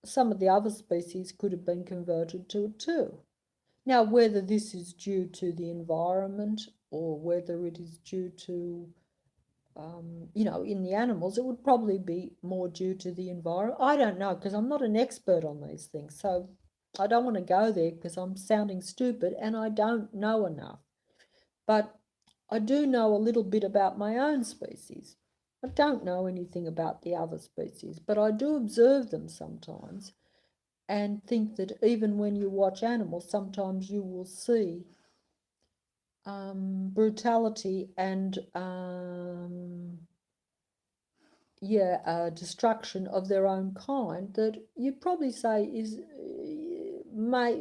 some of the other species could have been converted to it too. Now, whether this is due to the environment or whether it is due to, in the animals, it would probably be more due to the environment. I don't know, because I'm not an expert on these things. So I don't want to go there because I'm sounding stupid and I don't know enough. But I do know a little bit about my own species. I don't know anything about the other species, but I do observe them sometimes and think that even when you watch animals, sometimes you will see brutality and destruction of their own kind that you'd probably say is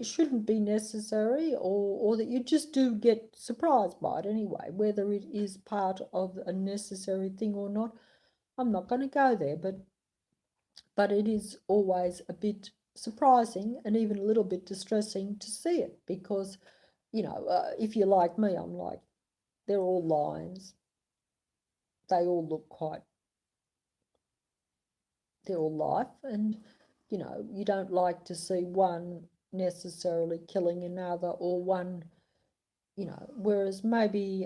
shouldn't be necessary, or that you just do get surprised by it anyway, whether it is part of a necessary thing or not. I'm not going to go there, but it is always a bit surprising and even a little bit distressing to see it, because if you're like me, I'm like, they're all lions. They all look quite, they're all life, and you don't like to see one necessarily killing another, or one, whereas maybe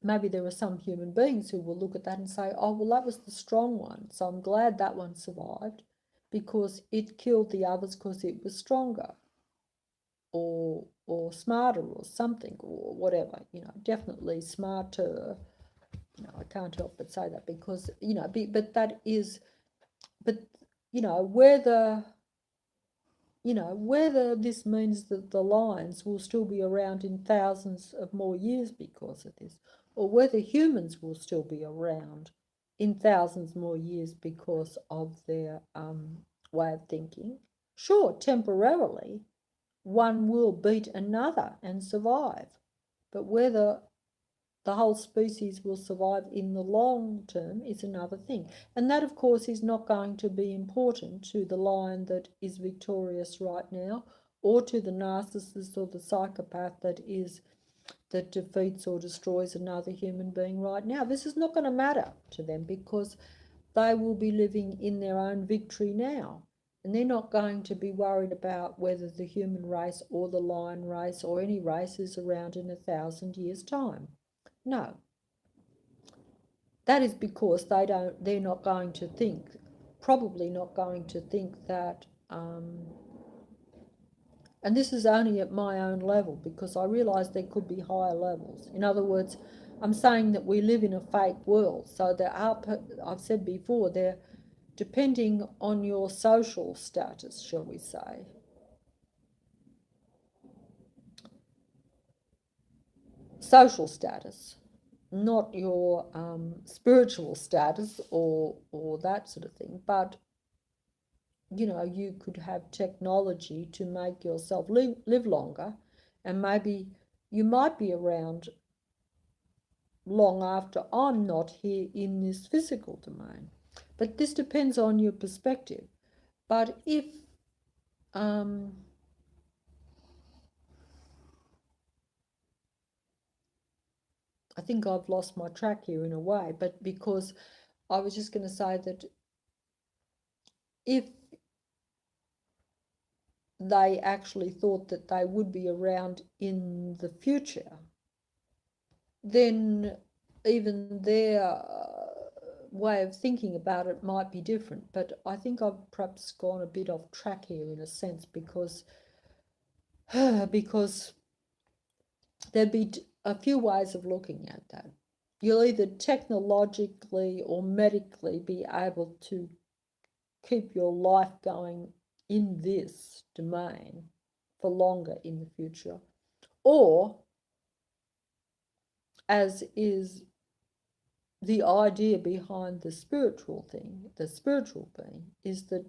there are some human beings who will look at that and say, oh, well, that was the strong one, so I'm glad that one survived because it killed the others because it was stronger, or smarter, or something, or whatever, definitely smarter. I can't help but say that because, but that is, but, whether, whether this means that the lions will still be around in thousands of more years because of this, or whether humans will still be around in thousands more years because of their way of thinking. Sure, temporarily, one will beat another and survive, but whether the whole species will survive in the long term is another thing. And that, of course, is not going to be important to the lion that is victorious right now, or to the narcissist or the psychopath that defeats or destroys another human being right now. This is not going to matter to them because they will be living in their own victory now. And they're not going to be worried about whether the human race or the lion race or any race is around in 1,000 years' time. No, that is because they're not going to think, probably not going to think that, and this is only at my own level because I realise there could be higher levels. In other words, I'm saying that we live in a fake world. So there are, I've said before, they're depending on your social status, shall we say. Social status, not your spiritual status or that sort of thing, but you could have technology to make yourself live longer, and maybe you might be around long after I'm not here in this physical domain. But this depends on your perspective. But if I think I've lost my track here in a way, but because I was just going to say that if they actually thought that they would be around in the future, then even their way of thinking about it might be different. But I think I've perhaps gone a bit off track here in a sense because because there'd be a few ways of looking at that. You'll either technologically or medically be able to keep your life going in this domain for longer in the future, or, as is the idea behind the spiritual thing, the spiritual being, is that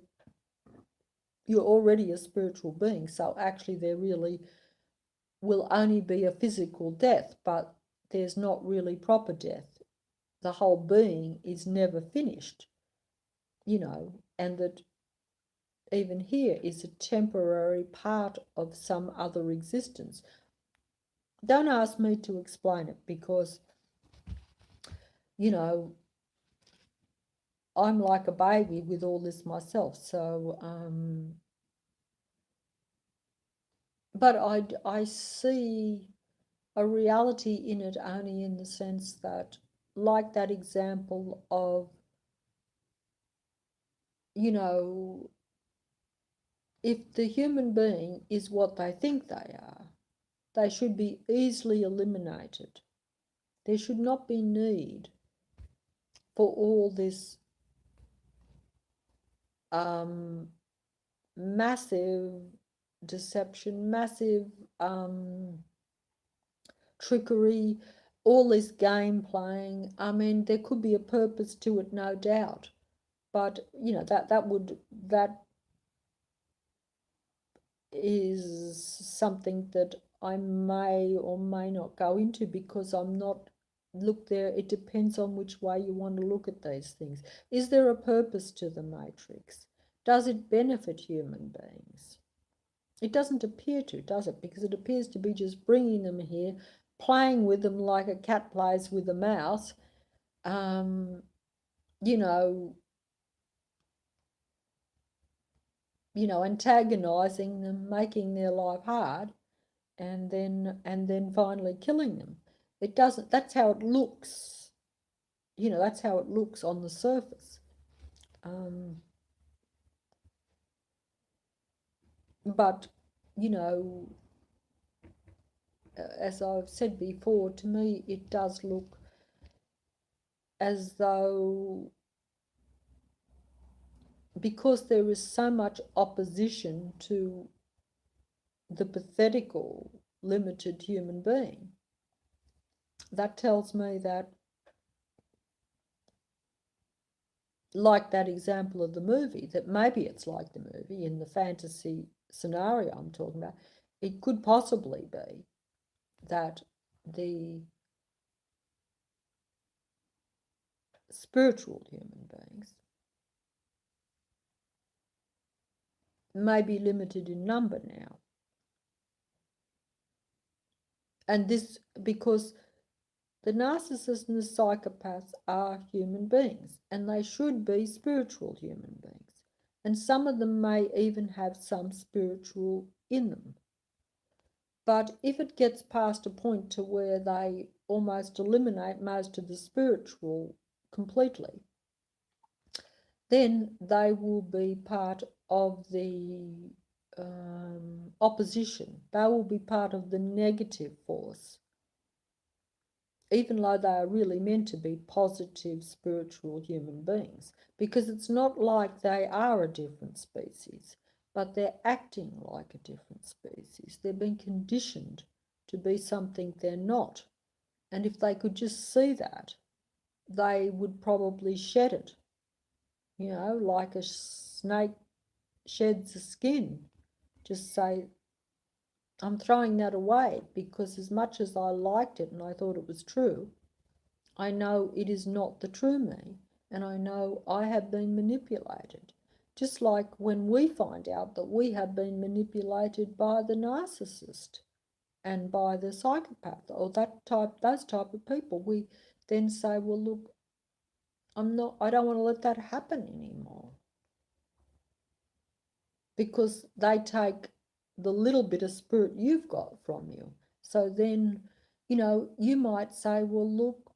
you're already a spiritual being. So actually there really will only be a physical death, but there's not really proper death. The whole being is never finished, and that even here is a temporary part of some other existence. Don't ask me to explain it because, I'm like a baby with all this myself. So, but I see a reality in it only in the sense that, like that example of, if the human being is what they think they are, they should be easily eliminated. There should not be need for all this massive deception, massive trickery, all this game playing. I mean, there could be a purpose to it, no doubt, but you know that is something that I may or may not go into because I'm not. Look, there, it depends on which way you want to look at these things. Is there a purpose to the matrix? Does it benefit human beings? It doesn't appear to, does it? Because it appears to be just bringing them here, playing with them like a cat plays with a mouse, you know, antagonizing them, making their life hard, and then finally killing them. It doesn't. That's how it looks. That's how it looks on the surface. But you know, as I've said before, to me it does look as though, because there is so much opposition to the pathetical, limited human being, that tells me that, like that example of the movie, that maybe it's like the movie in the fantasy scenario I'm talking about, it could possibly be that the spiritual human beings may be limited in number now. And this because the narcissists and the psychopaths are human beings, and they should be spiritual human beings. And some of them may even have some spiritual in them. But if it gets past a point to where they almost eliminate most of the spiritual completely, then they will be part of the opposition. They will be part of the negative force, even though they are really meant to be positive spiritual human beings, because it's not like they are a different species, but they're acting like a different species. They're being conditioned to be something they're not. And if they could just see that, they would probably shed it, like a snake sheds a skin. Just say, I'm throwing that away, because as much as I liked it and I thought it was true, I know it is not the true me, and I know I have been manipulated. Just like when we find out that we have been manipulated by the narcissist and by the psychopath or those type of people, we then say, well, look, I don't want to let that happen anymore. Because they take the little bit of spirit you've got from you. So then, you might say, well, look,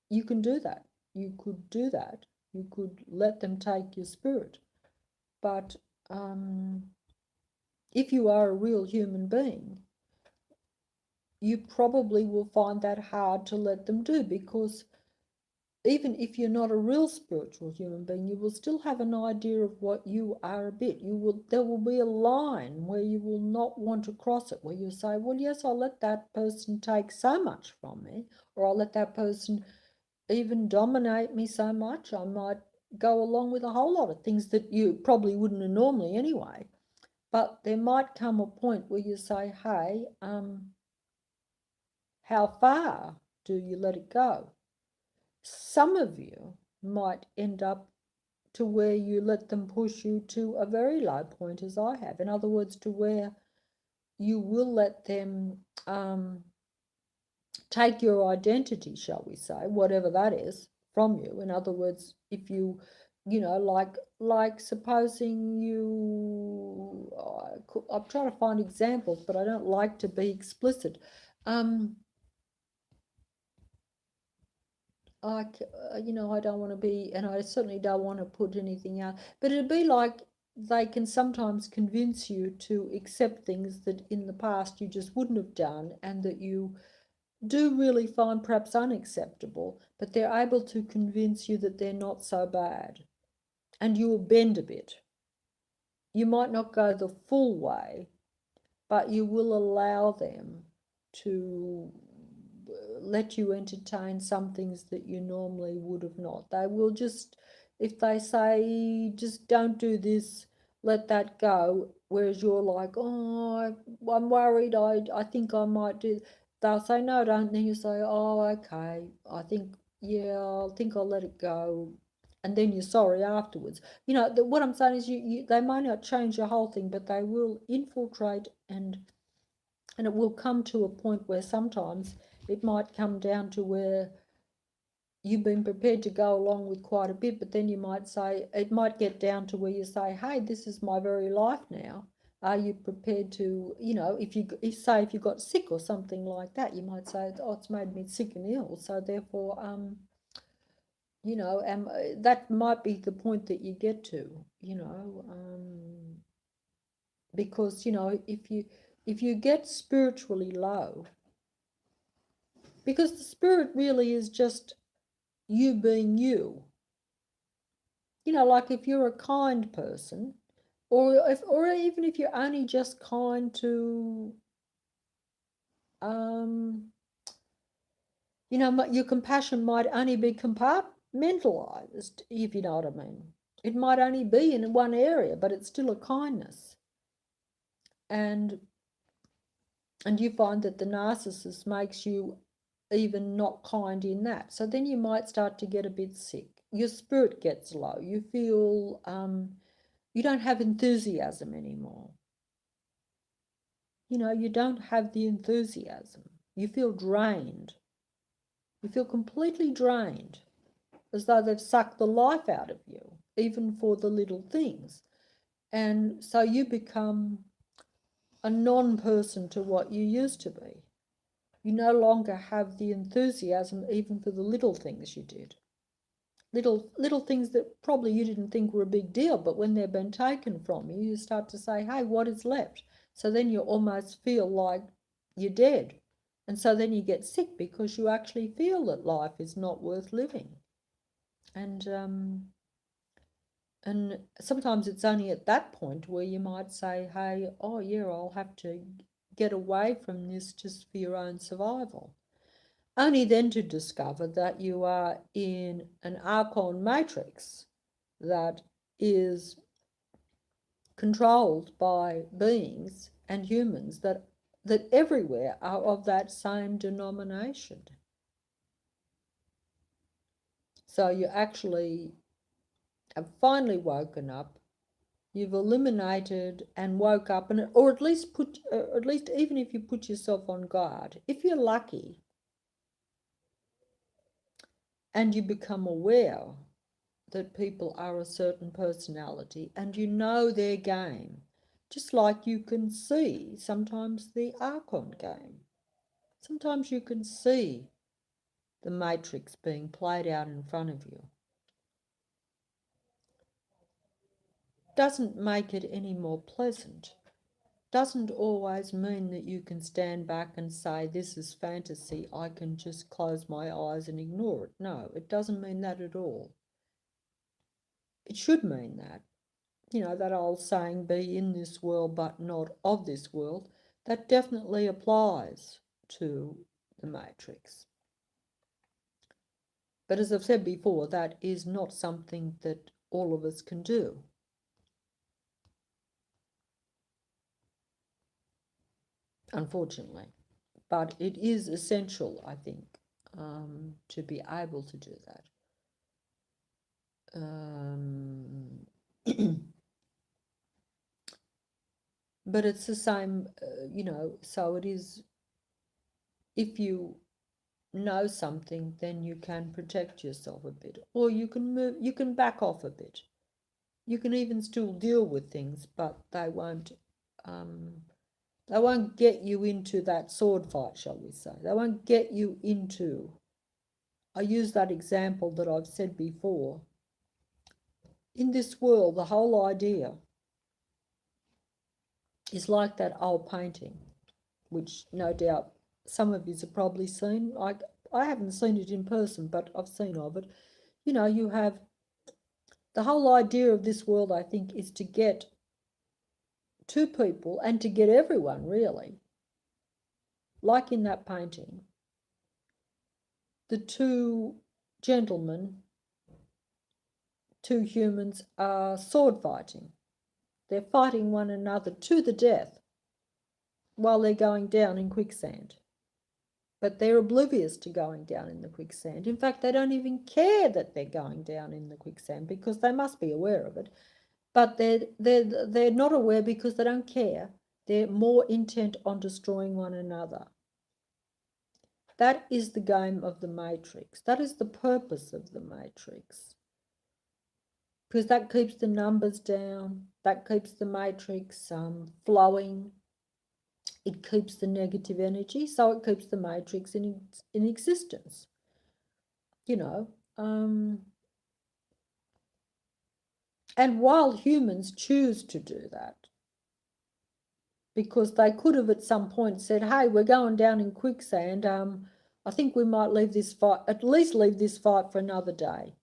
you can do that. You could do that. You could let them take your spirit. But if you are a real human being, you probably will find that hard to let them do, because even if you're not a real spiritual human being, you will still have an idea of what you are a bit. There will be a line where you will not want to cross it, where you say, well, yes, I'll let that person take so much from me, or I'll let that person even dominate me so much, I might go along with a whole lot of things that you probably wouldn't have normally anyway. But there might come a point where you say, hey, how far do you let it go? Some of you might end up to where you let them push you to a very low point, as I have. In other words, to where you will let them take your identity, shall we say, whatever that is, from you. In other words, if you, like supposing you, I'm trying to find examples, but I don't like to be explicit. I don't want to be, and I certainly don't want to put anything out, but it'd be like they can sometimes convince you to accept things that in the past you just wouldn't have done, and that you do really find perhaps unacceptable, but they're able to convince you that they're not so bad. And you will bend a bit. You might not go the full way, but you will allow them to let you entertain some things that you normally would have not. They will just, if they say, just don't do this, let that go, whereas you're like, oh, I'm worried, I think I might do, they'll say, no, don't, then you say, oh, okay, I think, yeah, I think I'll let it go, and then you're sorry afterwards. You know, what I'm saying is they might not change the whole thing, but they will infiltrate, and it will come to a point where sometimes it might come down to where you've been prepared to go along with quite a bit, but then you might say, it might get down to where you say, hey, this is my very life now. Are you prepared to, you know, if you got sick or something like that, you might say, oh, it's made me sick and ill, so therefore, you know, that might be the point that you get to, you know, because, you know, if you get spiritually low, because the spirit really is just you being you. You know, like if you're a kind person, or even if you're only just kind to, um, you know, your compassion might only be compartmentalized, if you know what I mean. It might only be in one area, but it's still a kindness. And you find that the narcissist makes you even not kind in that. So then you might start to get a bit sick. Your spirit gets low. You feel you don't have enthusiasm anymore. You know, you don't have the enthusiasm. You feel drained. You feel completely drained, as though they've sucked the life out of you, even for the little things. And so you become a non-person to what you used to be. You no longer have the enthusiasm even for the little things you did. Little things that probably you didn't think were a big deal, but when they've been taken from you, you start to say, hey, what is left? So then you almost feel like you're dead. And so then you get sick because you actually feel that life is not worth living. And sometimes it's only at that point where you might say, hey, oh yeah, I'll have to get away from this just for your own survival. Only then to discover that you are in an Archon matrix that is controlled by beings and humans that everywhere are of that same denomination. So you actually have finally woken up. You've eliminated and woke up, and or at least even if you put yourself on guard, if you're lucky, and you become aware that people are a certain personality and you know their game, just like you can see sometimes the Archon game. Sometimes you can see the matrix being played out in front of you. Doesn't make it any more pleasant. Doesn't always mean that you can stand back and say, this is fantasy, I can just close my eyes and ignore it. No, it doesn't mean that at all. It should mean that. You know, that old saying, be in this world but not of this world, that definitely applies to the matrix. But as I've said before, that is not something that all of us can do. Unfortunately. But it is essential, I think, to be able to do that. But it's the same, you know, so it is, if you know something, then you can protect yourself a bit, or you can back off a bit. You can even still deal with things, but they won't get you into that sword fight, shall we say. They won't get you into, I use that example that I've said before. In this world, the whole idea is like that old painting, which no doubt some of you have probably seen. I haven't seen it in person, but I've seen of it. You know, you have the whole idea of this world, I think, is to get two people and to get everyone, really. Like in that painting, the two gentlemen, two humans, are sword fighting. They're fighting one another to the death while they're going down in quicksand. But they're oblivious to going down in the quicksand. In fact, they don't even care that they're going down in the quicksand because they must be aware of it. But they're not aware because they don't care. They're more intent on destroying one another. That is the game of the Matrix. That is the purpose of the Matrix. Because that keeps the numbers down. That keeps the Matrix flowing. It keeps the negative energy, so it keeps the Matrix in existence. You know, and while humans choose to do that, because they could have at some point said, hey, we're going down in quicksand, I think we might leave this fight, at least leave this fight for another day.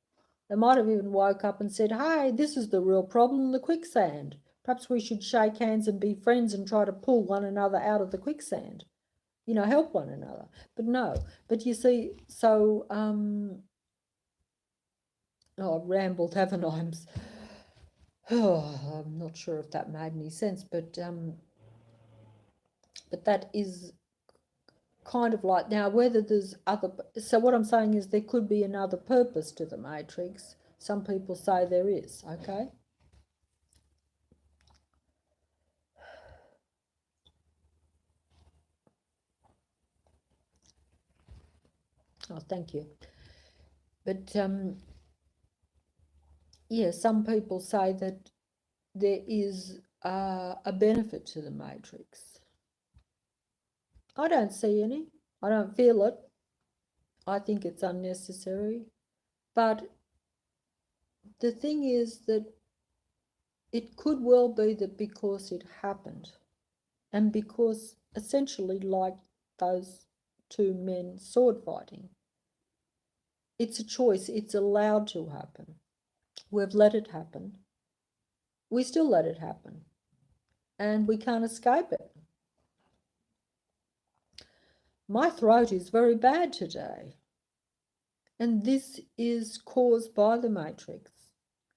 They might have even woke up and said, hey, this is the real problem, the quicksand. Perhaps we should shake hands and be friends and try to pull one another out of the quicksand. You know, help one another. But no. But you see, so, I've rambled, haven't I? I'm not sure if that made any sense, but that is kind of like, now whether there's other, so what I'm saying is there could be another purpose to the Matrix. Some people say there is, okay? Oh, thank you. But yeah, some people say that there is a benefit to the Matrix. I don't see any. I don't feel it. I think it's unnecessary. But the thing is that it could well be that because it happened, and because essentially like those two men sword fighting, it's a choice, it's allowed to happen. We've let it happen. We still let it happen. And we can't escape it. My throat is very bad today. And this is caused by the Matrix.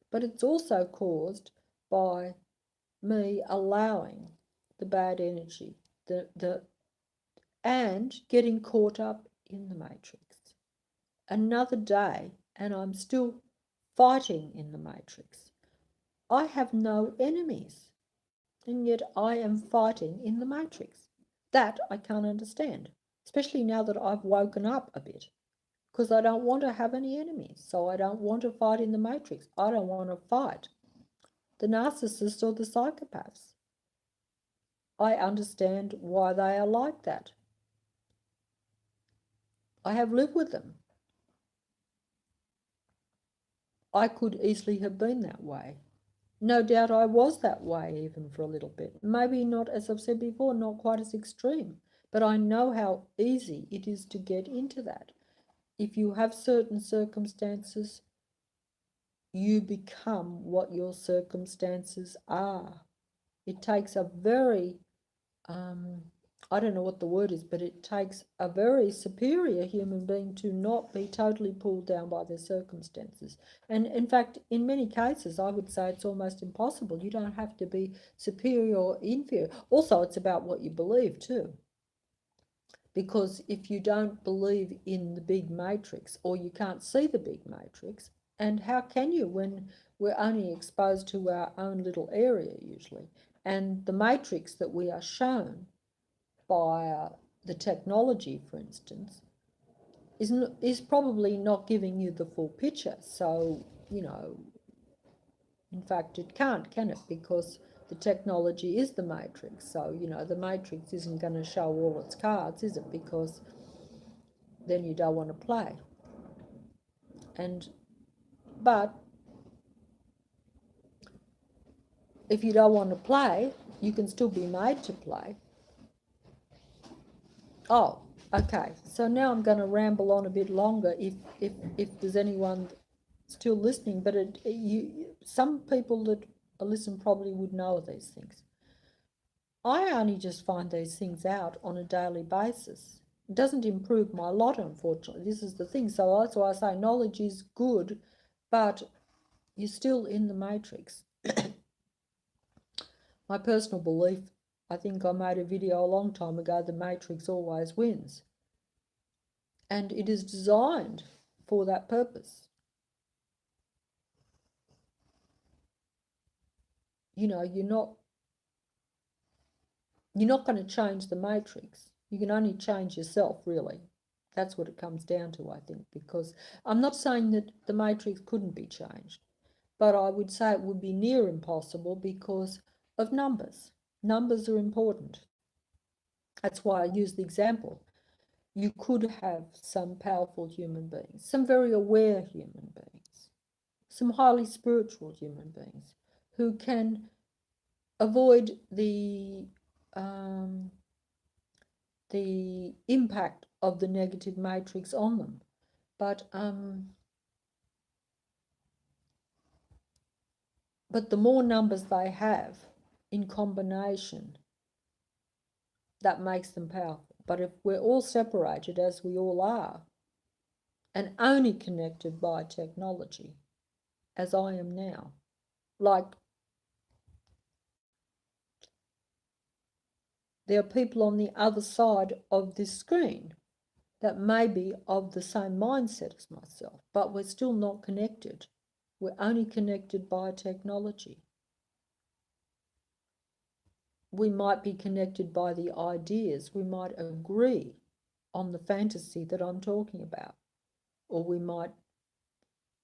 But it's also caused by me allowing the bad energy, and getting caught up in the Matrix. Another day, and I'm still fighting in the Matrix. I have no enemies, and yet I am fighting in the Matrix. That I can't understand, especially now that I've woken up a bit, because I don't want to have any enemies, so I don't want to fight in the Matrix. I don't want to fight the narcissists or the psychopaths. I understand why they are like that. I have lived with them. I could easily have been that way. No doubt I was that way even for a little bit. Maybe not, as I've said before, not quite as extreme. But I know how easy it is to get into that. If you have certain circumstances, you become what your circumstances are. It takes a very I don't know what the word is, but it takes a very superior human being to not be totally pulled down by their circumstances. And in fact, in many cases, I would say it's almost impossible. You don't have to be superior or inferior. Also, it's about what you believe too. Because if you don't believe in the big matrix, or you can't see the big matrix, and how can you when we're only exposed to our own little area usually? And the matrix that we are shown by the technology, for instance, is probably not giving you the full picture. So, you know, in fact, it can't, can it? Because the technology is the matrix. So, you know, the matrix isn't going to show all its cards, is it? Because then you don't want to play. But if you don't want to play, you can still be made to play. Oh, Okay, so now I'm going to ramble on a bit longer if there's anyone still listening, but some people that listen probably would know these things. I only just find these things out on a daily basis. It doesn't improve my lot, unfortunately. This is the thing. So that's why I say knowledge is good, but you're still in the matrix. My personal belief, I think I made a video a long time ago, the matrix always wins. And it is designed for that purpose. You know, you're not going to change the matrix. You can only change yourself, really. That's what it comes down to, I think, because I'm not saying that the matrix couldn't be changed, but I would say it would be near impossible because of numbers. Numbers are important. That's why I use the example. You could have some powerful human beings, some very aware human beings, some highly spiritual human beings who can avoid the impact of the negative matrix on them. But the more numbers they have in combination, that makes them powerful. But if we're all separated, as we all are, and only connected by technology, as I am now, like there are people on the other side of this screen that may be of the same mindset as myself, but we're still not connected. We're only connected by technology. We might be connected by the ideas. We might agree on the fantasy that I'm talking about, or we might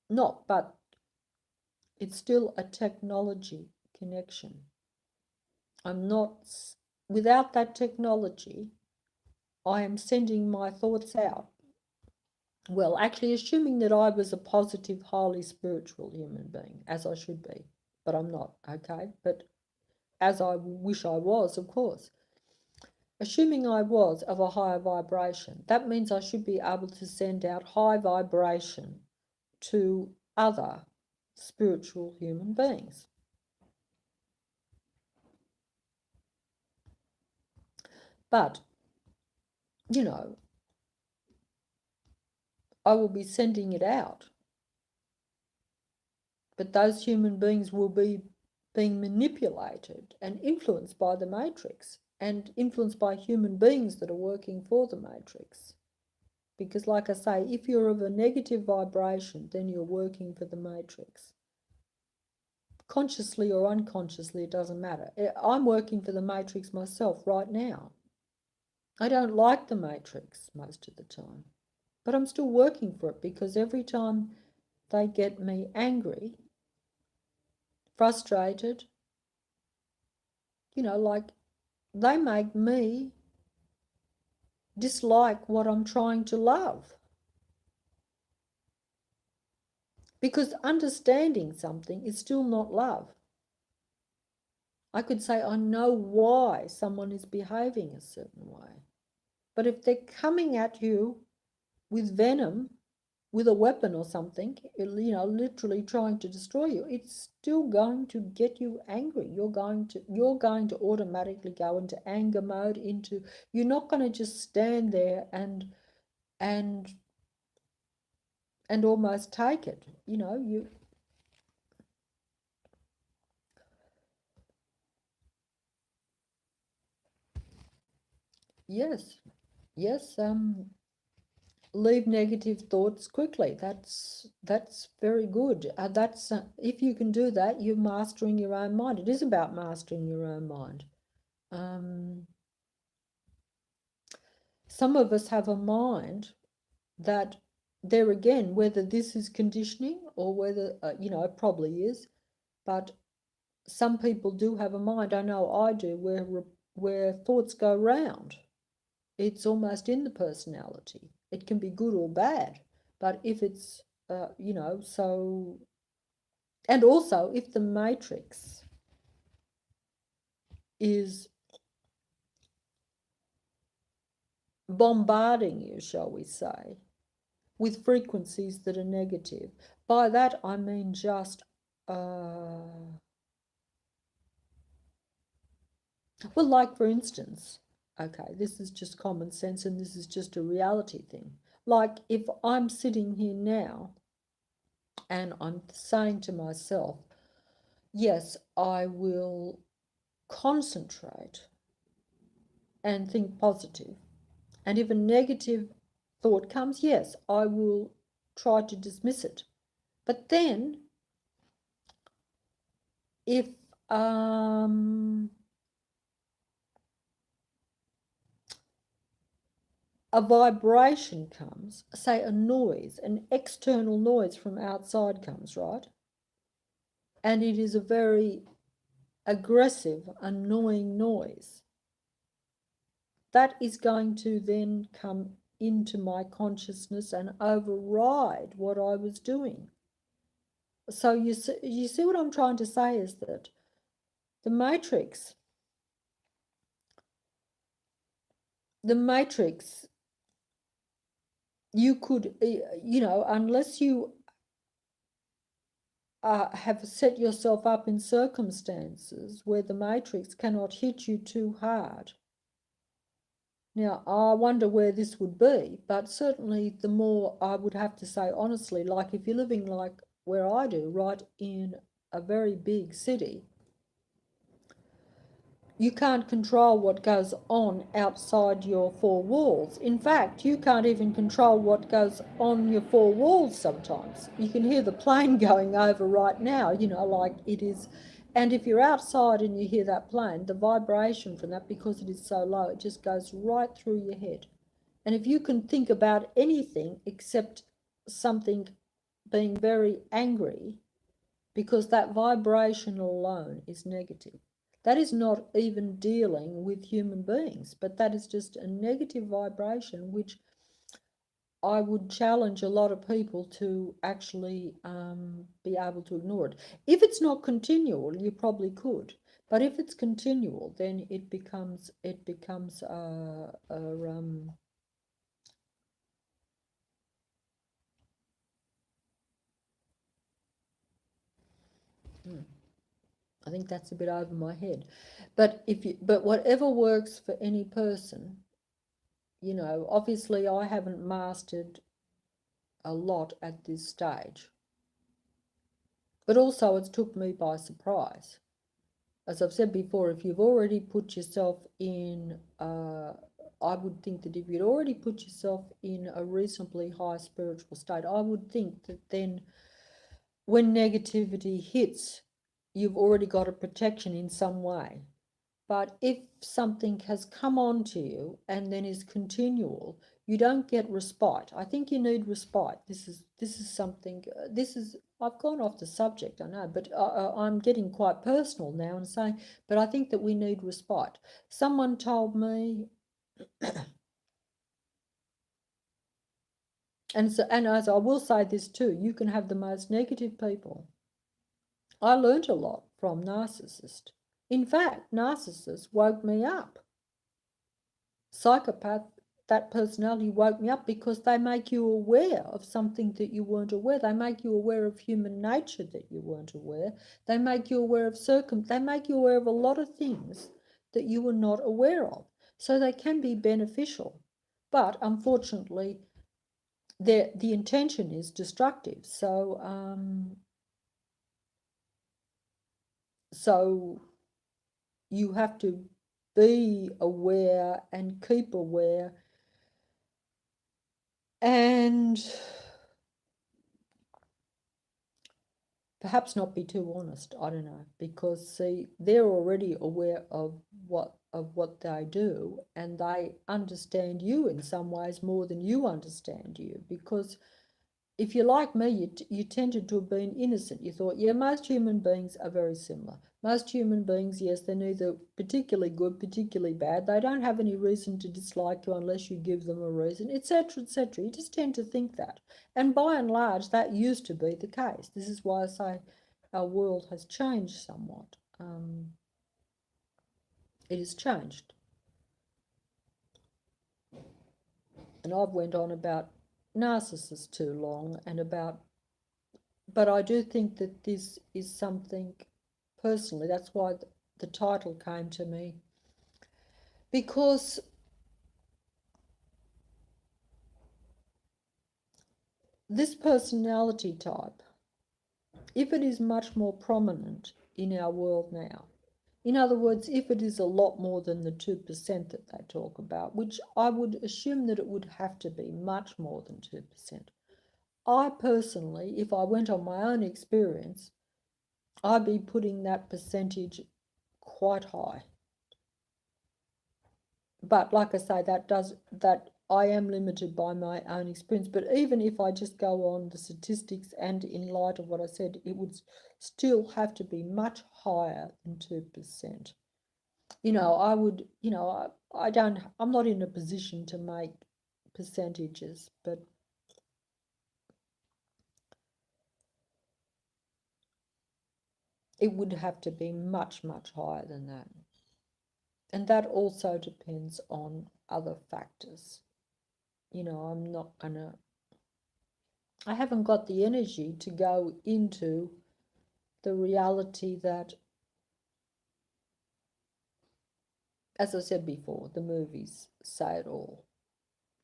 not, but it's still a technology connection. I'm not, without that technology, I am sending my thoughts out. Well, actually, assuming that I was a positive, highly spiritual human being, as I should be, but I'm not, okay? But as I wish I was, of course. Assuming I was of a higher vibration, that means I should be able to send out high vibration to other spiritual human beings. But, you know, I will be sending it out. But those human beings will be being manipulated and influenced by the matrix and influenced by human beings that are working for the matrix. Because like I say, if you're of a negative vibration, then you're working for the matrix. Consciously or unconsciously, it doesn't matter. I'm working for the matrix myself right now. I don't like the matrix most of the time, but I'm still working for it because every time they get me angry, frustrated, you know, like they make me dislike what I'm trying to love. Because understanding something is still not love. I could say I know why someone is behaving a certain way. But if they're coming at you with venom, with a weapon or something, you know, literally trying to destroy you, it's still going to get you angry. You're going to automatically go into anger mode, you're not going to just stand there and almost take it. You know, yes, leave negative thoughts quickly. That's very good. That's if you can do that, you're mastering your own mind. It is about mastering your own mind. Some of us have a mind that, there again, whether this is conditioning or whether you know, it probably is, but some people do have a mind. I know I do, where thoughts go round. It's almost in the personality. It can be good or bad, but if it's, you know, so, and also if the matrix is bombarding you, shall we say, with frequencies that are negative. By that I mean just, well, like for instance, okay, this is just common sense and this is just a reality thing. Like if I'm sitting here now and I'm saying to myself, yes, I will concentrate and think positive. And if a negative thought comes, yes, I will try to dismiss it. But then if a vibration comes, say a noise, an external noise from outside comes, right? And it is a very aggressive, annoying noise. That is going to then come into my consciousness and override what I was doing. So you see what I'm trying to say is that the matrix, you could, unless you have set yourself up in circumstances where the matrix cannot hit you too hard. Now, I wonder where this would be, but certainly the more I would have to say honestly, like if you're living like where I do, right in a very big city, you can't control what goes on outside your four walls. In fact, you can't even control what goes on your four walls sometimes. You can hear the plane going over right now, like it is. And if you're outside and you hear that plane, the vibration from that, because it is so low, it just goes right through your head. And if you can think about anything except something being very angry, because that vibration alone is negative. That is not even dealing with human beings, but that is just a negative vibration, which I would challenge a lot of people to actually be able to ignore it. If it's not continual, you probably could, but if it's continual, then it becomes I think that's a bit over my head. But whatever works for any person, obviously I haven't mastered a lot at this stage. But also it's took me by surprise. As I've said before, if you've already put yourself in, I would think that if you'd already put yourself in a reasonably high spiritual state, I would think that then when negativity hits, you've already got a protection in some way. But if something has come on to you and then is continual, you don't get respite. I think you need respite. This is something. I've gone off the subject, I know, but I'm getting quite personal now and saying. But I think that we need respite. Someone told me, and as I will say this too, you can have the most negative people. I learnt a lot from narcissists. In fact, narcissists woke me up. Psychopath, that personality woke me up because they make you aware of something that you weren't aware. They make you aware of human nature that you weren't aware. They make you aware of they make you aware of a lot of things that you were not aware of. So they can be beneficial. But unfortunately, the intention is destructive. So you have to be aware and keep aware and perhaps not be too honest, I don't know, because see, they're already aware of what they do, and they understand you in some ways more than you understand you, because if you're like me, you tended to have been innocent. You thought, yeah, most human beings are very similar. Most human beings, yes, they're neither particularly good, particularly bad. They don't have any reason to dislike you unless you give them a reason, etc., etc. You just tend to think that. And by and large, that used to be the case. This is why I say our world has changed somewhat. It has changed. And I've went on about narcissists too long and about, but I do think that this is something personally, that's why the title came to me, because this personality type, if it is much more prominent in our world now, in other words, if it is a lot more than the 2% that they talk about, which I would assume that it would have to be much more than 2%. I personally, if I went on my own experience, I'd be putting that percentage quite high. But like I say, that I am limited by my own experience. But even if I just go on the statistics and in light of what I said, it would still have to be much higher than 2%. I would, I'm not in a position to make percentages, but it would have to be much, much higher than that. And that also depends on other factors. I'm not gonna, I haven't got the energy to go into the reality that, as I said before, the movies say it all.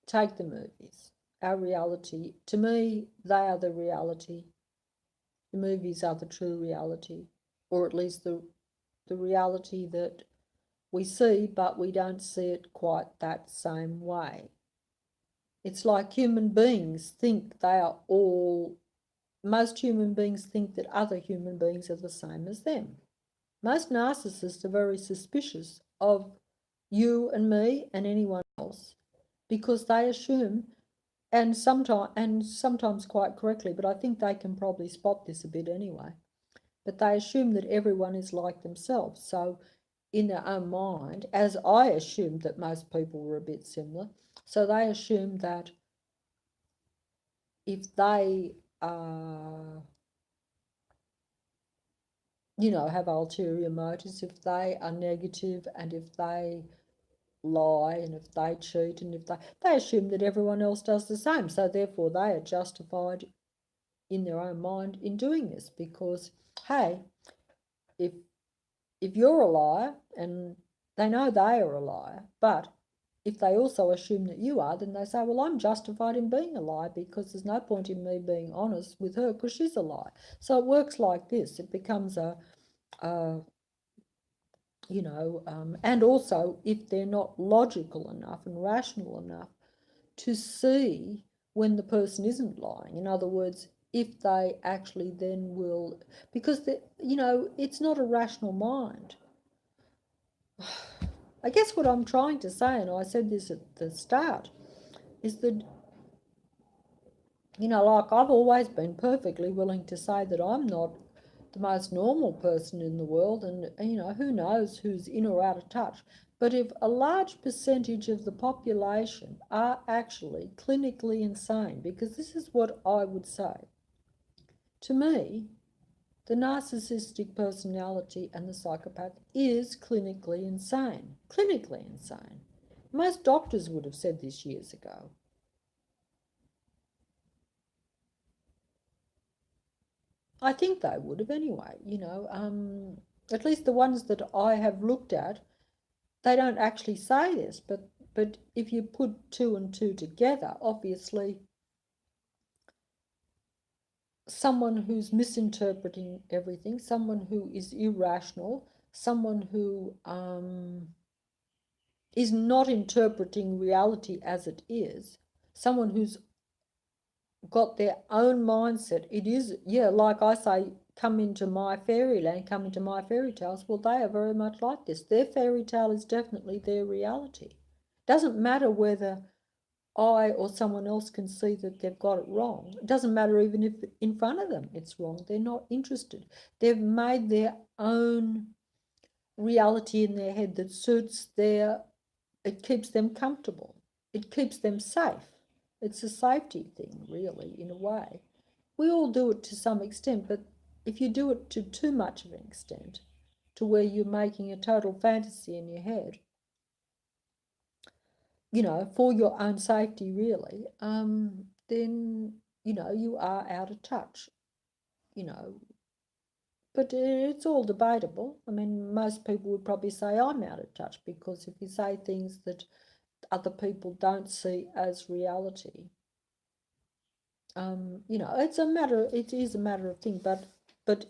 Take the movies. Our reality, to me, they are the reality. The movies are the true reality, or at least the reality that we see, but we don't see it quite that same way. It's like human beings think they are all, most human beings think that other human beings are the same as them. Most narcissists are very suspicious of you and me and anyone else because they assume, and sometimes quite correctly, but I think they can probably spot this a bit anyway. But they assume that everyone is like themselves. So in their own mind, as I assumed that most people were a bit similar, so they assume that if they have ulterior motives, if they are negative and if they lie and if they cheat and if they assume that everyone else does the same. So therefore they are justified in their own mind in doing this because, hey, if if you're a liar and they know they are a liar, but if they also assume that you are, then they say, well, I'm justified in being a liar because there's no point in me being honest with her because she's a liar. So it works like this. It becomes a and also if they're not logical enough and rational enough to see when the person isn't lying. In other words, if they actually then will, because it's not a rational mind. I guess what I'm trying to say, and I said this at the start, is that, like I've always been perfectly willing to say that I'm not the most normal person in the world, and, who knows who's in or out of touch. But if a large percentage of the population are actually clinically insane, because this is what I would say, to me, the narcissistic personality and the psychopath is clinically insane. Clinically insane. Most doctors would have said this years ago. I think they would have anyway, at least the ones that I have looked at, they don't actually say this, but if you put two and two together, obviously someone who's misinterpreting everything, someone who is irrational, someone who is not interpreting reality as it is, someone who's got their own mindset. It is, yeah, like I say, come into my fairyland, come into my fairy tales. Well, they are very much like this. Their fairy tale is definitely their reality. Doesn't matter whether I or someone else can see that they've got it wrong. It doesn't matter even if in front of them it's wrong. They're not interested. They've made their own reality in their head that suits it keeps them comfortable. It keeps them safe. It's a safety thing, really, in a way. We all do it to some extent, but if you do it to too much of an extent, to where you're making a total fantasy in your head, for your own safety, really, then, you are out of touch, But it's all debatable. I mean, most people would probably say I'm out of touch, because if you say things that other people don't see as reality, it is a matter of thing, but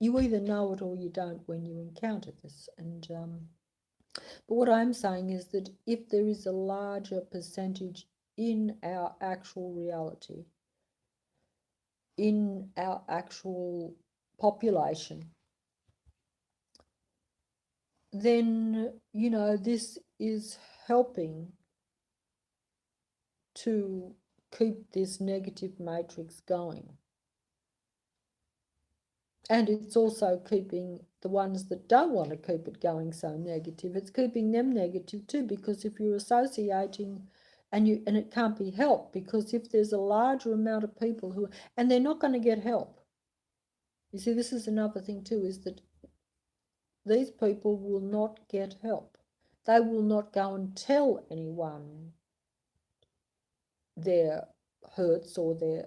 you either know it or you don't when you encounter this. And but what I'm saying is that if there is a larger percentage in our actual reality, in our actual population, then, this is helping to keep this negative matrix going. And it's also keeping the ones that don't want to keep it going so negative, it's keeping them negative too, because if you're associating, and it can't be helped, because if there's a larger amount of people and they're not going to get help. You see, this is another thing too, is that these people will not get help. They will not go and tell anyone their hurts or they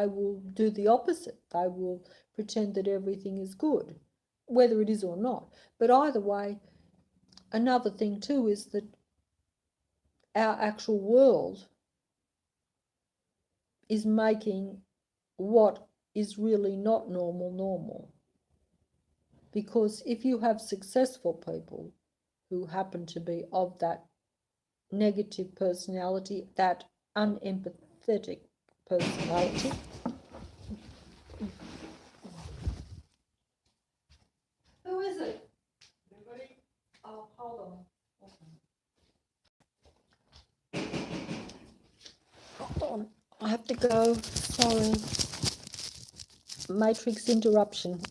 will do the opposite. They will pretend that everything is good, whether it is or not. But either way, another thing too is that our actual world is making what is really not normal. Because if you have successful people who happen to be of that negative personality, that unempathetic personality, who is it? Everybody? Oh, hold on. Hold on. I have to go. Sorry. Matrix interruption.